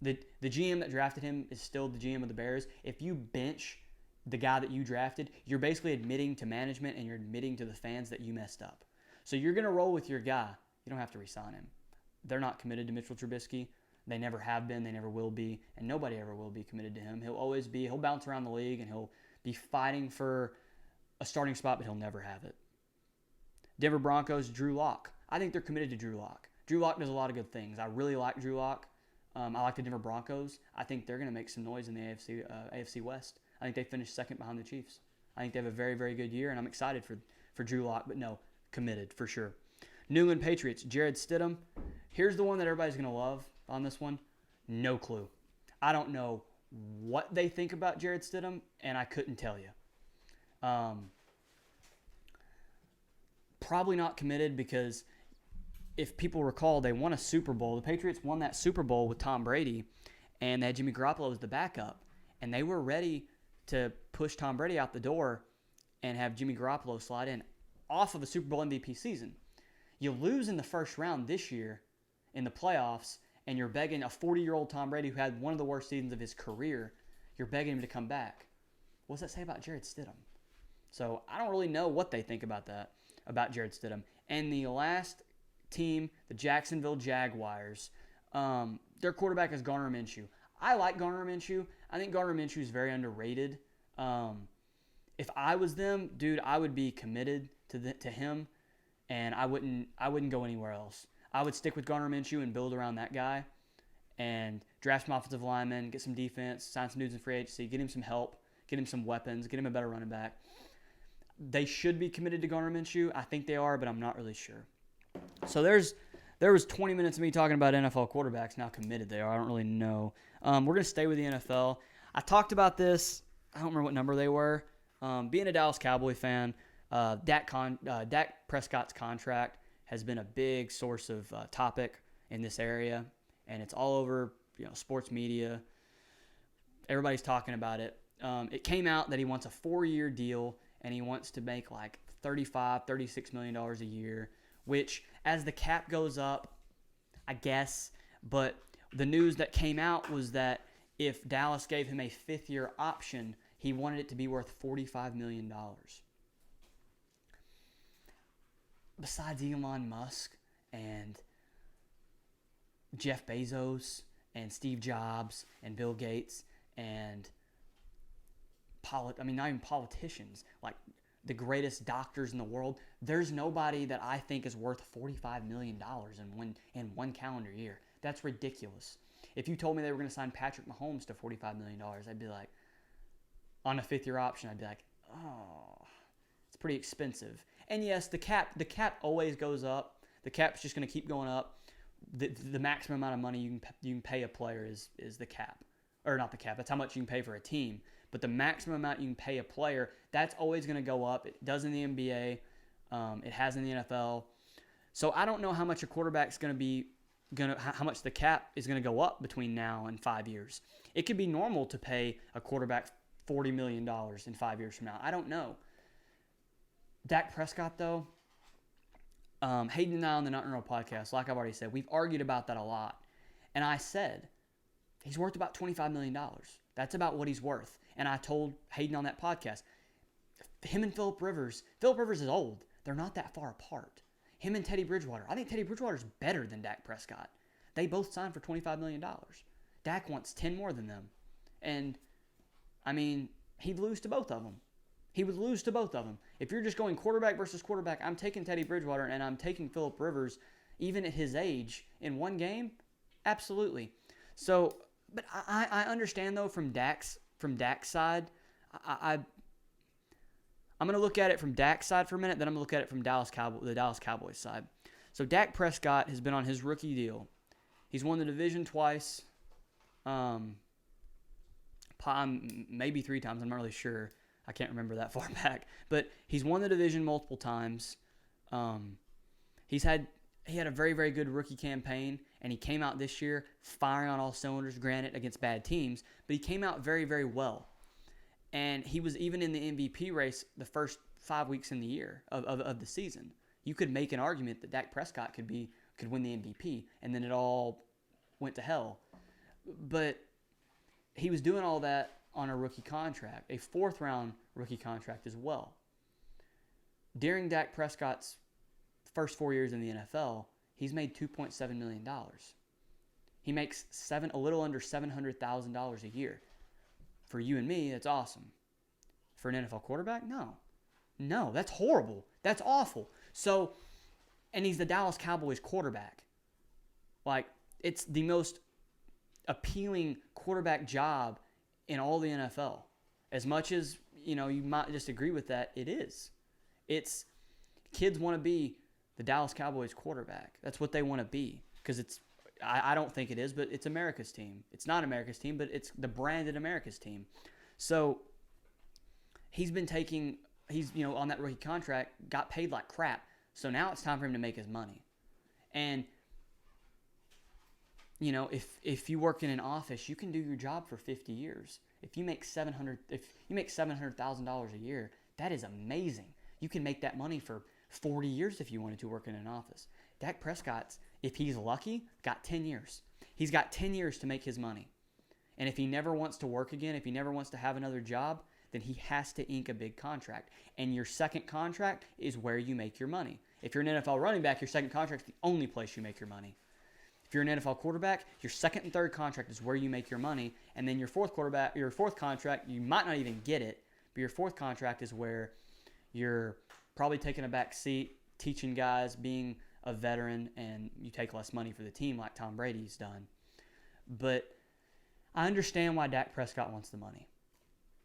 The GM that drafted him is still the GM of the Bears. If you bench the guy that you drafted, you're basically admitting to management and you're admitting to the fans that you messed up. So you're going to roll with your guy. You don't have to re-sign him. They're not committed to Mitchell Trubisky. They never have been. They never will be. And nobody ever will be committed to him. He'll bounce around the league and he'll be fighting for a starting spot, but he'll never have it. Denver Broncos, Drew Lock. I think they're committed to Drew Lock. Drew Lock does a lot of good things. I really like Drew Lock. I like the Denver Broncos. I think they're going to make some noise in the AFC West. I think they finished second behind the Chiefs. I think they have a very, very good year, and I'm excited for Drew Lock. But no, committed for sure. New England Patriots, Jared Stidham. Here's the one that everybody's going to love on this one. No clue. I don't know what they think about Jared Stidham, and I couldn't tell you. Probably not committed because if people recall, they won a Super Bowl. The Patriots won that Super Bowl with Tom Brady, and they had Jimmy Garoppolo as the backup. And they were ready to push Tom Brady out the door and have Jimmy Garoppolo slide in off of a Super Bowl MVP season. You lose in the first round this year in the playoffs, and you're begging a 40-year-old Tom Brady who had one of the worst seasons of his career, you're begging him to come back. What does that say about Jared Stidham? So I don't really know what they think about that, about Jared Stidham. And the last team, the Jacksonville Jaguars, their quarterback is Gardner Minshew. I like Gardner Minshew. I think Gardner Minshew is very underrated. If I was them, dude, I would be committed to him. and I wouldn't go anywhere else. I would stick with Gardner Minshew and build around that guy, and draft some offensive linemen, get some defense, sign some dudes in free agency, get him some help, get him some weapons, get him a better running back. They should be committed to Gardner Minshew. I think they are, but I'm not really sure. So there was 20 minutes of me talking about NFL quarterbacks, now committed they are. I don't really know. We're going to stay with the NFL. I talked about this. I don't remember what number they were. Being a Dallas Cowboy fan, Dak Prescott's contract has been a big source of topic in this area, and it's all over sports media. Everybody's talking about it. It came out that he wants a 4-year deal, and he wants to make like $36 million a year, which as the cap goes up, I guess. But the news that came out was that if Dallas gave him a 5th-year option, he wanted it to be worth $45 million. Besides Elon Musk and Jeff Bezos and Steve Jobs and Bill Gates and not even politicians, like the greatest doctors in the world, there's nobody that I think is worth $45 million in one calendar year. That's ridiculous. If you told me they were going to sign Patrick Mahomes to $45 million, I'd be like, on a 5th-year option, I'd be like, oh, it's pretty expensive. And yes, the cap always goes up. The cap's just going to keep going up. The maximum amount of money you can pay a player is the cap. Or not the cap, that's how much you can pay for a team. But the maximum amount you can pay a player, that's always going to go up. It does in the NBA. It has in the NFL. So I don't know how much a quarterback's going to be, how much the cap is going to go up between now and 5 years. It could be normal to pay a quarterback $40 million in 5 years from now. I don't know. Dak Prescott, though, Hayden and I on the Not Real podcast, like I've already said, we've argued about that a lot. And I said, he's worth about $25 million. That's about what he's worth. And I told Hayden on that podcast, him and Phillip Rivers is old. They're not that far apart. Him and Teddy Bridgewater. I think Teddy Bridgewater's better than Dak Prescott. They both signed for $25 million. Dak wants 10 more than them. And, I mean, he'd lose to both of them. He would lose to both of them. If you're just going quarterback versus quarterback, I'm taking Teddy Bridgewater and I'm taking Phillip Rivers, even at his age, in one game. Absolutely. So, but I understand though from Dak's side. I'm going to look at it from Dak's side for a minute. Then I'm going to look at it from the Dallas Cowboys side. So Dak Prescott has been on his rookie deal. He's won the division twice. Maybe 3 times. I'm not really sure. I can't remember that far back. But he's won the division multiple times. He had a very, very good rookie campaign, and he came out this year firing on all cylinders, granted, against bad teams, but he came out very, very well. And he was even in the MVP race the first 5 weeks in the year of the season. You could make an argument that Dak Prescott could win the MVP, and then it all went to hell. But he was doing all that on a rookie contract, a 4th-round rookie contract as well. During Dak Prescott's first 4 years in the NFL, he's made $2.7 million. He makes a little under $700,000 a year. For you and me, that's awesome. For an NFL quarterback, no. No, that's horrible. That's awful. So, and he's the Dallas Cowboys quarterback. Like, it's the most appealing quarterback job in all the NFL. As much as, you might disagree with that, it is. It's, kids want to be the Dallas Cowboys quarterback. That's what they want to be. Because I don't think it is, but it's America's team. It's not America's team, but it's the branded America's team. So he's on that rookie contract, got paid like crap. So now it's time for him to make his money. And, if you work in an office, you can do your job for 50 years. If you make $700,000 a year, that is amazing. You can make that money for 40 years if you wanted to work in an office. Dak Prescott's, if he's lucky, got 10 years. He's got 10 years to make his money. And if he never wants to work again, if he never wants to have another job, then he has to ink a big contract. And your second contract is where you make your money. If you're an NFL running back, your second contract is the only place you make your money. If you're an NFL quarterback, your second and third contract is where you make your money. And then your fourth contract, you might not even get it, but your fourth contract is where you're probably taking a back seat teaching guys, being a veteran, and you take less money for the team like Tom Brady's done. But I understand why Dak Prescott wants the money.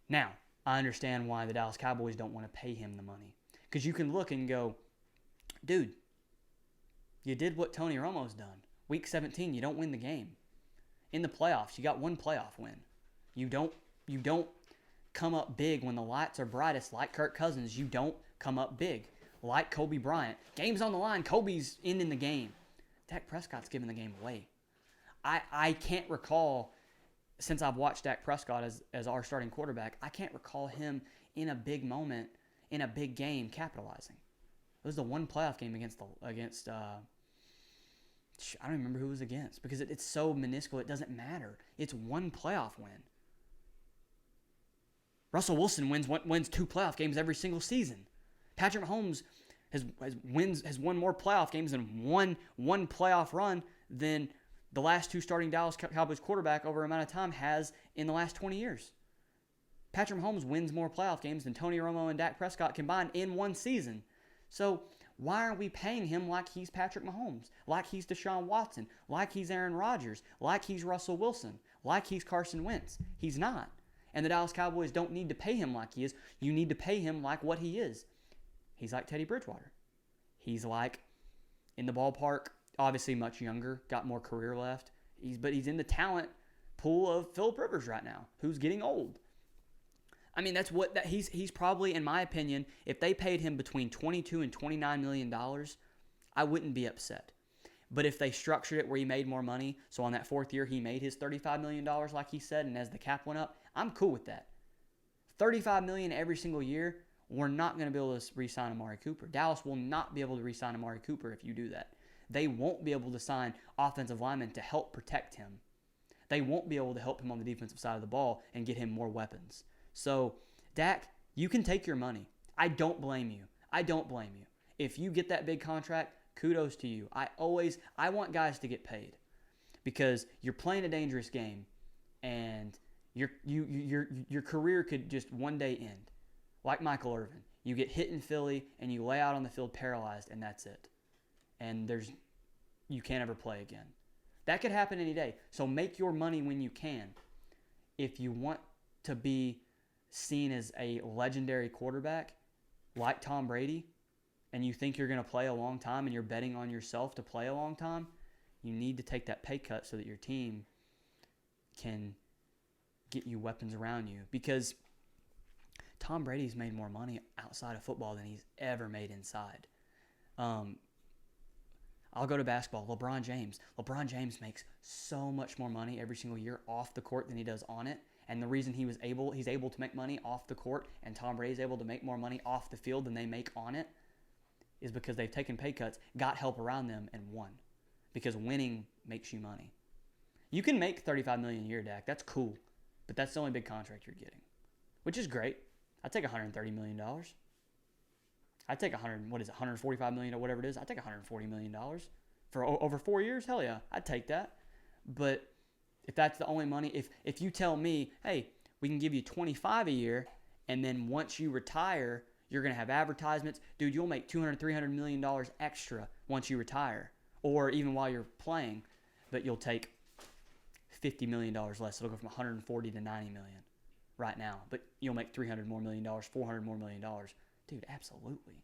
Now, I understand why the Dallas Cowboys don't want to pay him the money. Because you can look and go, dude, you did what Tony Romo's done. Week 17, you don't win the game. In the playoffs, you got one playoff win. You don't come up big when the lights are brightest like Kirk Cousins. You don't come up big like Kobe Bryant. Game's on the line. Kobe's ending the game. Dak Prescott's giving the game away. I can't recall, since I've watched Dak Prescott as our starting quarterback, I can't recall him in a big moment, in a big game, capitalizing. It was the one playoff game against I don't remember who it was against because it's so minuscule. It doesn't matter. It's one playoff win. Russell Wilson wins 2 playoff games every single season. Patrick Mahomes has won more playoff games and one playoff run than the last 2 starting Dallas Cowboys quarterback over an amount of time has in the last 20 years. Patrick Mahomes wins more playoff games than Tony Romo and Dak Prescott combined in one season. So why aren't we paying him like he's Patrick Mahomes, like he's Deshaun Watson, like he's Aaron Rodgers, like he's Russell Wilson, like he's Carson Wentz? He's not. And the Dallas Cowboys don't need to pay him like he is. You need to pay him like what he is. He's like Teddy Bridgewater. He's like in the ballpark, obviously much younger, got more career left. But he's in the talent pool of Phillip Rivers right now, who's getting old. I mean, he's probably, in my opinion, if they paid him between $22 and $29 million, I wouldn't be upset. But if they structured it where he made more money, so on that 4th year he made his $35 million like he said, and as the cap went up, I'm cool with that. $35 million every single year, we're not going to be able to re-sign Amari Cooper. Dallas will not be able to re-sign Amari Cooper if you do that. They won't be able to sign offensive linemen to help protect him. They won't be able to help him on the defensive side of the ball and get him more weapons. So, Dak, you can take your money. I don't blame you. If you get that big contract, kudos to you. I want guys to get paid because you're playing a dangerous game and your career could just one day end. Like Michael Irvin. You get hit in Philly and you lay out on the field paralyzed and that's it. And you can't ever play again. That could happen any day. So make your money when you can. If you want to be seen as a legendary quarterback like Tom Brady and you think you're going to play a long time and you're betting on yourself to play a long time, you need to take that pay cut so that your team can get you weapons around you. Because Tom Brady's made more money outside of football than he's ever made inside. I'll go to basketball. LeBron James. LeBron James makes so much more money every single year off the court than he does on it. And the reason he's able to make money off the court and Tom Brady's able to make more money off the field than they make on it is because they've taken pay cuts, got help around them, and won. Because winning makes you money. You can make $35 million a year, Dak. That's cool. But that's the only big contract you're getting, which is great. I'd take $130 million. I'd take $145 million or whatever it is. I'd take $140 million for over 4 years. Hell yeah, I'd take that. But if that's the only money, if you tell me, hey, we can give you $25 a year, and then once you retire, you're going to have advertisements. Dude, you'll make $200, $300 million extra once you retire, or even while you're playing, but you'll take $50 million less. It'll go from $140 to $90 million right now, but you'll make $300 more million, $400 more million. Dude, absolutely.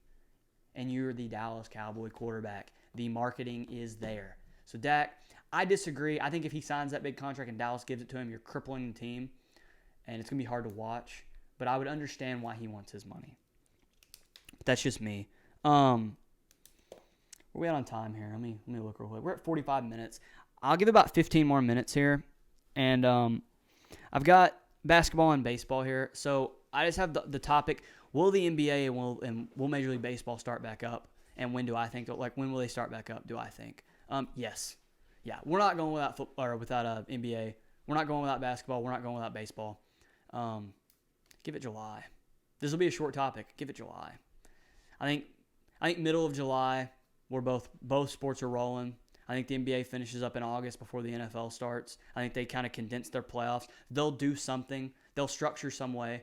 And you're the Dallas Cowboy quarterback. The marketing is there. So, Dak, I disagree. I think if he signs that big contract and Dallas gives it to him, you're crippling the team, and it's going to be hard to watch. But I would understand why he wants his money. But that's just me. Where we at on time here? Let me look real quick. We're at 45 minutes. I'll give about 15 more minutes here. And I've got basketball and baseball here. So I just have the topic, will the NBA and will Major League Baseball start back up? And when do I think, when will they start back up, do I think? Yes. Yeah, we're not going without NBA. We're not going without basketball. We're not going without baseball. Give it July. This will be a short topic. Give it July. I think middle of July, where both sports are rolling. I think the NBA finishes up in August before the NFL starts. I think they kind of condense their playoffs. They'll do something. They'll structure some way.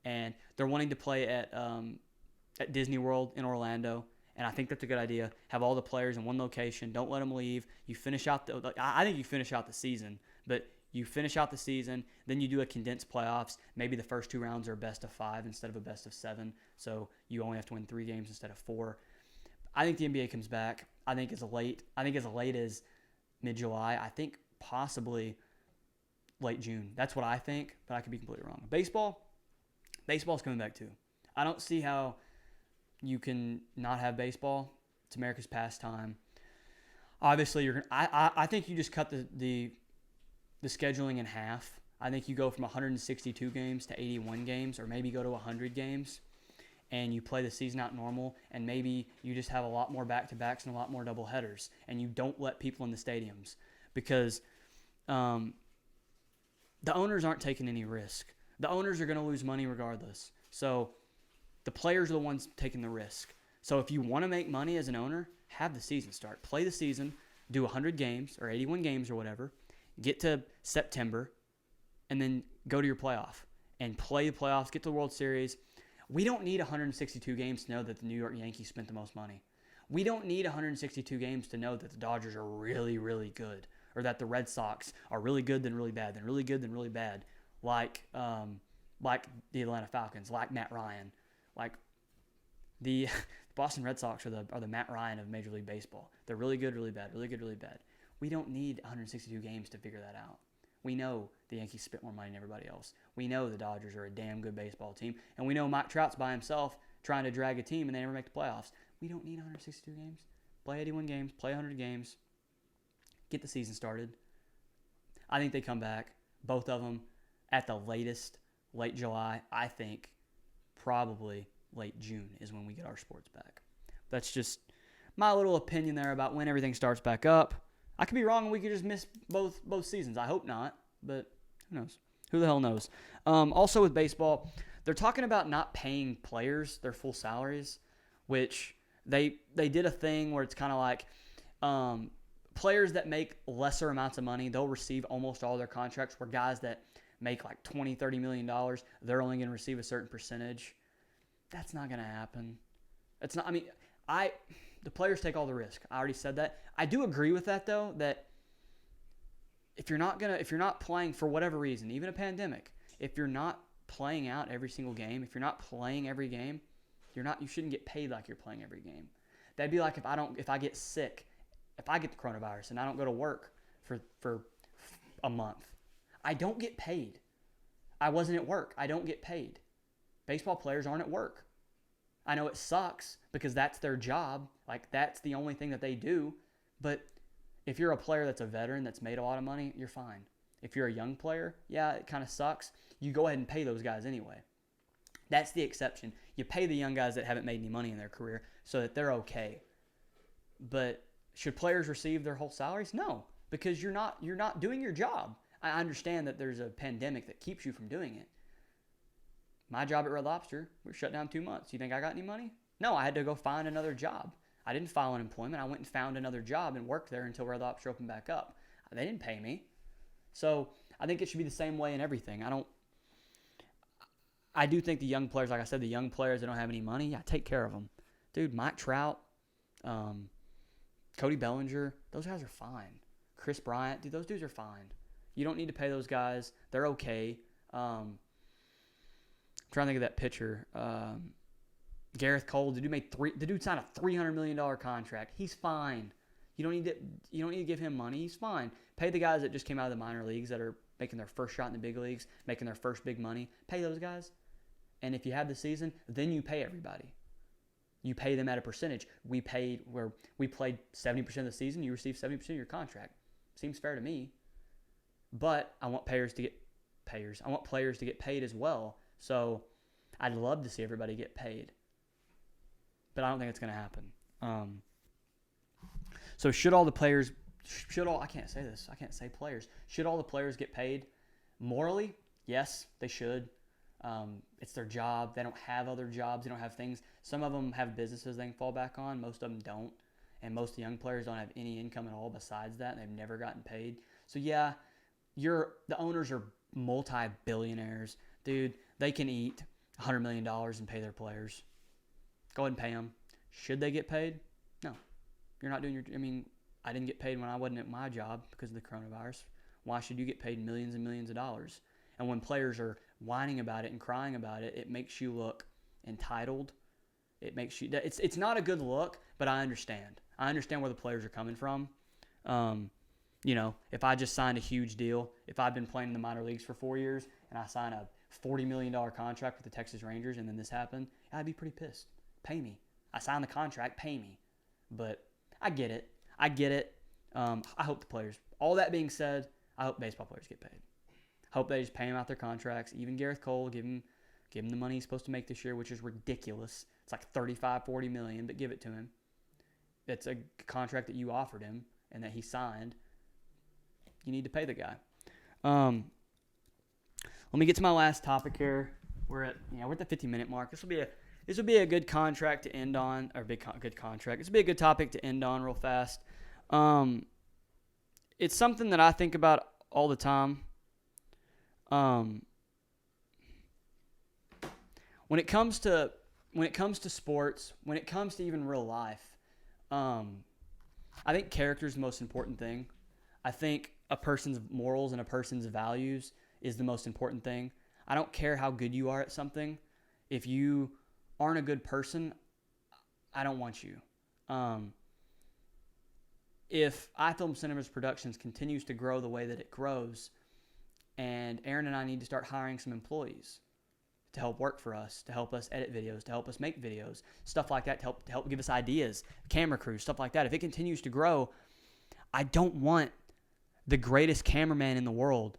And they're wanting to play at Disney World in Orlando. And I think that's a good idea. Have all the players in one location. Don't let them leave. You finish out I think you finish out the season, but you finish out the season, then you do a condensed playoffs. Maybe the first 2 rounds are a best of 5 instead of a best of 7. So you only have to win 3 games instead of 4. I think the NBA comes back. I think as late as mid-July. I think possibly late June. That's what I think, but I could be completely wrong. Baseball's coming back too. I don't see how you can not have baseball. It's America's pastime. Obviously, I think you just cut the scheduling in half. I think you go from 162 games to 81 games, or maybe go to 100 games, and you play the season out normal, and maybe you just have a lot more back-to-backs and a lot more doubleheaders, and you don't let people in the stadiums because the owners aren't taking any risk. The owners are going to lose money regardless. So the players are the ones taking the risk. So if you want to make money as an owner, have the season start. Play the season, do 100 games or 81 games or whatever, get to September, and then go to your playoff and play the playoffs, get to the World Series. We don't need 162 games to know that the New York Yankees spent the most money. We don't need 162 games to know that the Dodgers are really, really good, or that the Red Sox are really good then really bad, then really good then really bad, like the Atlanta Falcons, like Matt Ryan, like the Boston Red Sox are the Matt Ryan of Major League Baseball. They're really good, really bad, really good, really bad. We don't need 162 games to figure that out. We know the Yankees spent more money than everybody else. We know the Dodgers are a damn good baseball team. And we know Mike Trout's by himself trying to drag a team and they never make the playoffs. We don't need 162 games. Play 81 games. Play 100 games. Get the season started. I think they come back. Both of them at the latest, late July. I think probably late June is when we get our sports back. That's just my little opinion there about when everything starts back up. I could be wrong and we could just miss both seasons. I hope not, but who knows? Who the hell knows? Also with baseball, they're talking about not paying players their full salaries, which they did a thing where it's kind of like players that make lesser amounts of money, they'll receive almost all their contracts, where guys that make like $20, $30 million, they're only going to receive a certain percentage. That's not going to happen. It's not. I mean, the players take all the risk. I already said that. I do agree with that though, that if you're not playing for whatever reason, even a pandemic, if you're not playing out every single game, if you're not playing every game, you shouldn't get paid like you're playing every game. That'd be like if I get sick, if I get the coronavirus and I don't go to work for a month, I don't get paid. I wasn't at work. I don't get paid. Baseball players aren't at work. I know it sucks because that's their job. Like, that's the only thing that they do. But if you're a player that's a veteran that's made a lot of money, you're fine. If you're a young player, yeah, it kind of sucks. You go ahead and pay those guys anyway. That's the exception. You pay the young guys that haven't made any money in their career so that they're okay. But should players receive their whole salaries? No, because you're not doing your job. I understand that there's a pandemic that keeps you from doing it. My job at Red Lobster, we were shut down 2 months. You think I got any money? No, I had to go find another job. I didn't file unemployment. I went and found another job and worked there until Red Lobster opened back up. They didn't pay me. So I think it should be the same way in everything. I do think the young players, like I said, the young players that don't have any money, yeah, take care of them. Dude, Mike Trout, Cody Bellinger, those guys are fine. Chris Bryant, dude, those dudes are fine. You don't need to pay those guys. They're okay. I'm trying to think of that pitcher. Gareth Cole, the dude signed a $300 million contract. He's fine. You don't need to give him money. He's fine. Pay the guys that just came out of the minor leagues that are making their first shot in the big leagues, making their first big money. Pay those guys. And if you have the season, then you pay everybody. You pay them at a percentage. We played 70% of the season. You receive 70% of your contract. Seems fair to me. But I want players to get paid as well. So I'd love to see everybody get paid. But I don't think it's going to happen. So should all the players Should all the players get paid? Morally, yes, they should. It's their job. They don't have other jobs. They don't have things. Some of them have businesses they can fall back on. Most of them don't. And most of the young players don't have any income at all besides that. And they've never gotten paid. So yeah, the owners are multi-billionaires. Dude, they can eat $100 million and pay their players. Go ahead and pay them. Should they get paid? No. You're not doing your – I mean, I didn't get paid when I wasn't at my job because of the coronavirus. Why should you get paid millions and millions of dollars? And when players are whining about it and crying about it, it makes you look entitled. It makes you – it's not a good look, but I understand. I understand where the players are coming from. You know, if I just signed a huge deal, if I've been playing in the minor leagues for 4 years and I sign a $40 million contract with the Texas Rangers and then this happened, I'd be pretty pissed. Pay me. I signed the contract, pay me. But I get it. I hope the players, all that being said, I hope baseball players get paid. I hope they just pay them out their contracts. Even Gareth Cole, give him the money he's supposed to make this year, which is ridiculous. It's like $35-40 million, but give it to him. It's a contract that you offered him and that he signed. You need to pay the guy. Let me get to my last topic here. We're at the 50-minute mark. This will be a good contract to end on, or good contract. This will be a good topic to end on real fast. It's something that I think about all the time. When it comes to sports, when it comes to even real life, I think character is the most important thing. I think a person's morals and a person's values is the most important thing. I don't care how good you are at something. If you aren't a good person, I don't want you. If iFilm Cinemas Productions continues to grow the way that it grows, and Aaron and I need to start hiring some employees to help work for us, to help us edit videos, to help us make videos, stuff like that, to help give us ideas, camera crews, stuff like that. If it continues to grow, I don't want the greatest cameraman in the world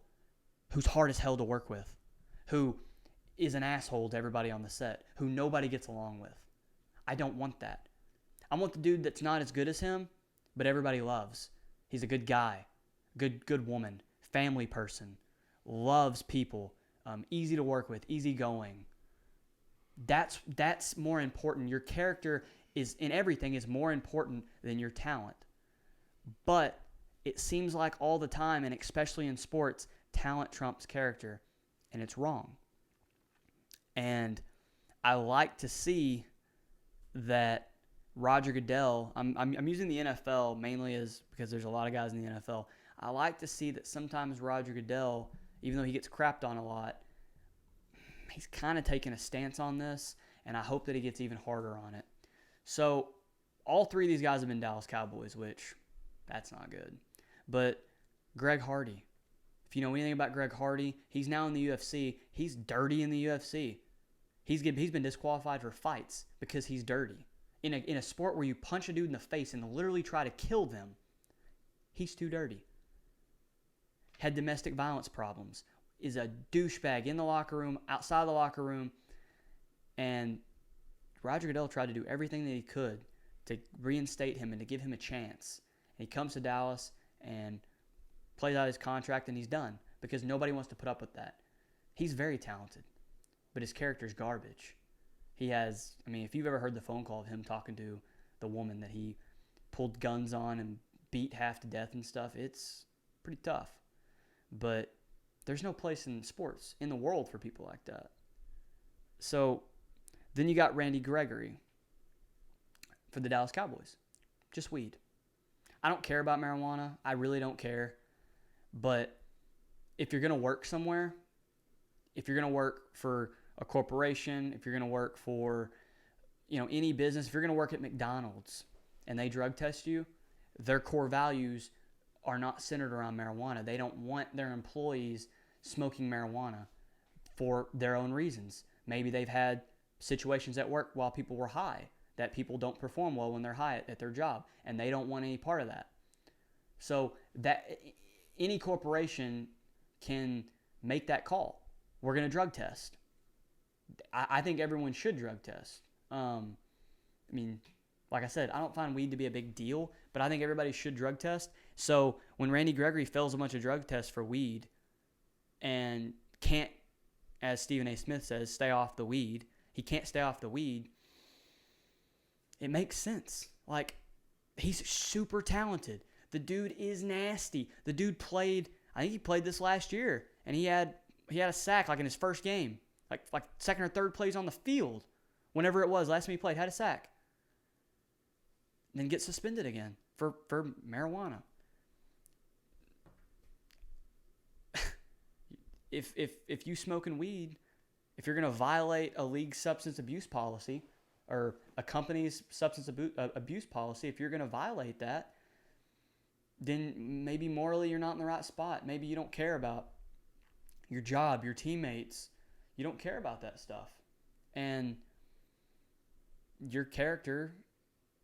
who's hard as hell to work with, who is an asshole to everybody on the set, who nobody gets along with. I don't want that. I want the dude that's not as good as him, but everybody loves. He's a good guy, good woman, family person, loves people, easy to work with, easygoing. That's more important. Your character is in everything is more important than your talent. But it seems like all the time, and especially in sports, talent trumps character, and it's wrong. And I like to see that Roger Goodell, I'm using the NFL mainly because there's a lot of guys in the NFL. I like to see that sometimes Roger Goodell, even though he gets crapped on a lot, he's kind of taking a stance on this, and I hope that he gets even harder on it. So all three of these guys have been Dallas Cowboys, which that's not good. But Greg Hardy, if you know anything about Greg Hardy, he's now in the UFC. He's dirty in the UFC. He's been disqualified for fights because he's dirty. In a sport where you punch a dude in the face and literally try to kill them, he's too dirty. Had domestic violence problems. Is a douchebag in the locker room, outside the locker room. And Roger Goodell tried to do everything that he could to reinstate him and to give him a chance. And he comes to Dallas and plays out his contract, and he's done because nobody wants to put up with that. He's very talented, but his character's garbage. He has, if you've ever heard the phone call of him talking to the woman that he pulled guns on and beat half to death and stuff, it's pretty tough. But there's no place in sports, in the world, for people like that. So then you got Randy Gregory for the Dallas Cowboys. Just weed. I don't care about marijuana. I really don't care. But if you're going to work somewhere, if you're going to work for a corporation, if you're going to work for, any business, if you're going to work at McDonald's and they drug test you, their core values are not centered around marijuana. They don't want their employees smoking marijuana for their own reasons. Maybe they've had situations at work while people were high, that people don't perform well when they're high at their job, and they don't want any part of that. So that any corporation can make that call. We're going to drug test. I think everyone should drug test. Like I said, I don't find weed to be a big deal, but I think everybody should drug test. So when Randy Gregory fails a bunch of drug tests for weed and can't, as Stephen A. Smith says, stay off the weed, he can't stay off the weed, it makes sense. Like, he's super talented. The dude is nasty. The dude played, I think he played this last year, and he had a sack like in his first game. Like second or third plays on the field. Whenever it was, last time he played, had a sack. then get suspended again for marijuana. If you smoking weed, if you're going to violate a league's substance abuse policy or a company's substance abuse policy, if you're going to violate that, then maybe morally you're not in the right spot. Maybe you don't care about your job, your teammates. You don't care about that stuff. And your character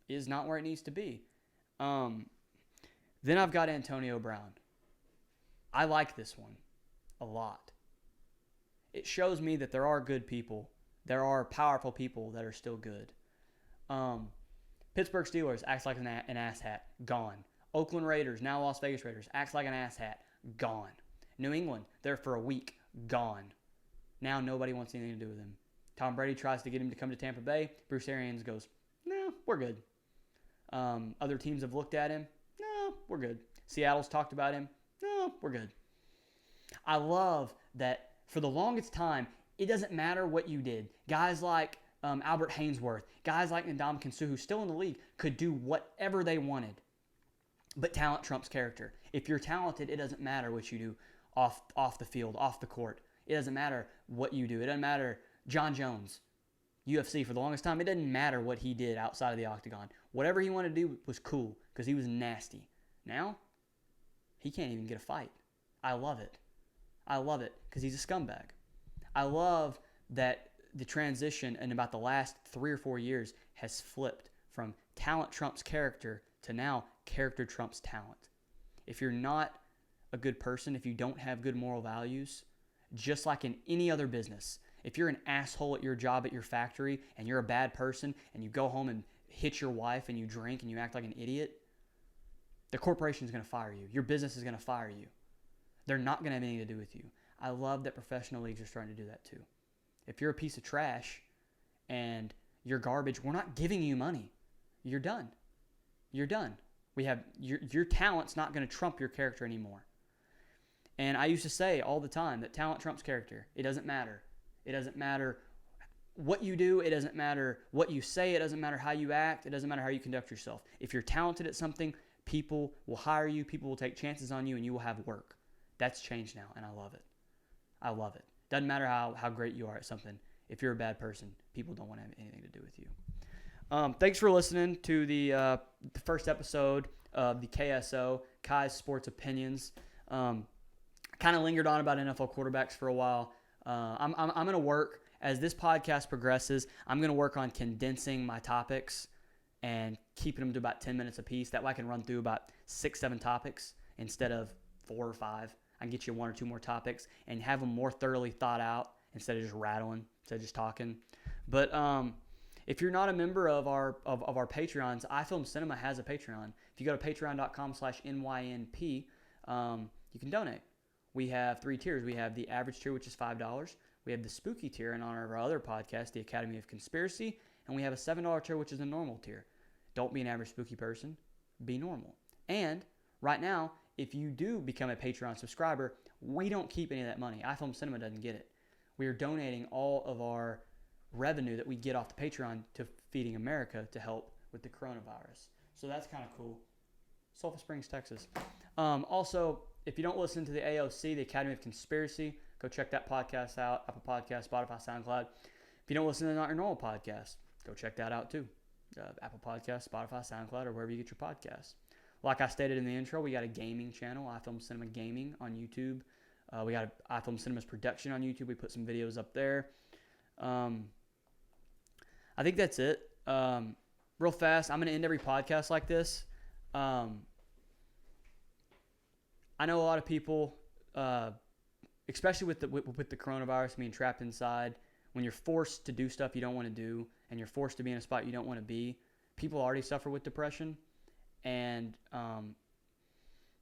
is not where it needs to be. Then I've got Antonio Brown. I like this one a lot. It shows me that there are good people. There are powerful people that are still good. Pittsburgh Steelers acts like an asshat. Gone. Oakland Raiders, now Las Vegas Raiders, acts like an asshat. Gone. New England, there for a week. Gone. Now nobody wants anything to do with him. Tom Brady tries to get him to come to Tampa Bay. Bruce Arians goes, no, we're good. Other teams have looked at him. No, we're good. Seattle's talked about him. No, we're good. I love that for the longest time, it doesn't matter what you did. Guys like Albert Hainsworth, guys like Ndamukong Suh, who's still in the league, could do whatever they wanted. But talent trumps character. If you're talented, it doesn't matter what you do off the field, off the court. It doesn't matter what you do. It doesn't matter. John Jones, UFC, for the longest time, it didn't matter what he did outside of the octagon. Whatever he wanted to do was cool because he was nasty. Now, he can't even get a fight. I love it. I love it because he's a scumbag. I love that the transition in about the last 3 or 4 years has flipped from talent trumps character to now character trumps talent. If you're not a good person, if you don't have good moral values, just like in any other business, if you're an asshole at your job at your factory and you're a bad person and you go home and hit your wife and you drink and you act like an idiot, the corporation is going to fire you. Your business is going to fire you. They're not going to have anything to do with you. I love that professional leagues are starting to do that too. If you're a piece of trash and you're garbage, we're not giving you money. You're done. You're done. We have your talent's not going to trump your character anymore. And I used to say all the time that talent trumps character. It doesn't matter. It doesn't matter what you do. It doesn't matter what you say. It doesn't matter how you act. It doesn't matter how you conduct yourself. If you're talented at something, people will hire you. People will take chances on you, and you will have work. That's changed now, and I love it. I love it. Doesn't matter how great you are at something. If you're a bad person, people don't want to have anything to do with you. Thanks for listening to the first episode of the KSO, Kai's Sports Opinions. Kind of lingered on about NFL quarterbacks for a while. I'm going to work, as this podcast progresses, I'm going to work on condensing my topics and keeping them to about 10 minutes apiece. That way I can run through about 6-7 topics instead of 4 or 5. I can get you 1 or 2 more topics and have them more thoroughly thought out instead of just rattling, instead of just talking. But if you're not a member of our Patreons, iFilm Cinema has a Patreon. If you go to patreon.com/NYNP, you can donate. We have 3 tiers. We have the average tier, which is $5. We have the spooky tier in honor of our other podcast, the Academy of Conspiracy. And we have a $7 tier, which is a normal tier. Don't be an average spooky person. Be normal. And right now, if you do become a Patreon subscriber, we don't keep any of that money. iFilm Cinema doesn't get it. We are donating all of our revenue that we get off the Patreon to Feeding America to help with the coronavirus. So that's kind of cool. Sulphur Springs, Texas. Also, if you don't listen to the AOC, the Academy of Conspiracy, go check that podcast out. Apple Podcast, Spotify, SoundCloud. If you don't listen to Not Your Normal Podcast, go check that out too. Apple Podcast, Spotify, SoundCloud, or wherever you get your podcasts. Like I stated in the intro, we got a gaming channel, iFilm Cinema Gaming on YouTube. We got iFilm Cinema's production on YouTube. We put some videos up there. I think that's it. Real fast, I'm going to end every podcast like this. I know a lot of people, especially with the coronavirus being trapped inside, when you're forced to do stuff you don't want to do and you're forced to be in a spot you don't want to be, people already suffer with depression. And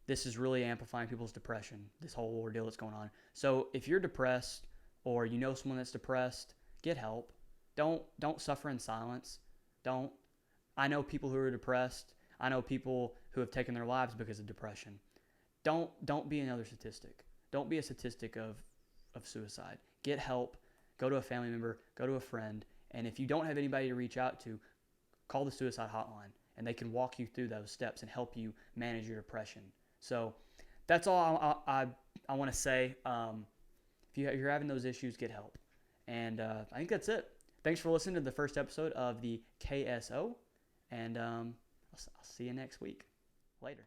this is really amplifying people's depression, this whole ordeal that's going on. So if you're depressed or you know someone that's depressed, get help. Don't suffer in silence. I know people who are depressed. I know people who have taken their lives because of depression. Don't be another statistic. Don't be a statistic of suicide. Get help. Go to a family member. Go to a friend. And if you don't have anybody to reach out to, call the suicide hotline. and they can walk you through those steps and help you manage your depression. So that's all I want to say. If you're having those issues, get help. And I think that's it. Thanks for listening to the first episode of the KSO, and I'll see you next week. Later.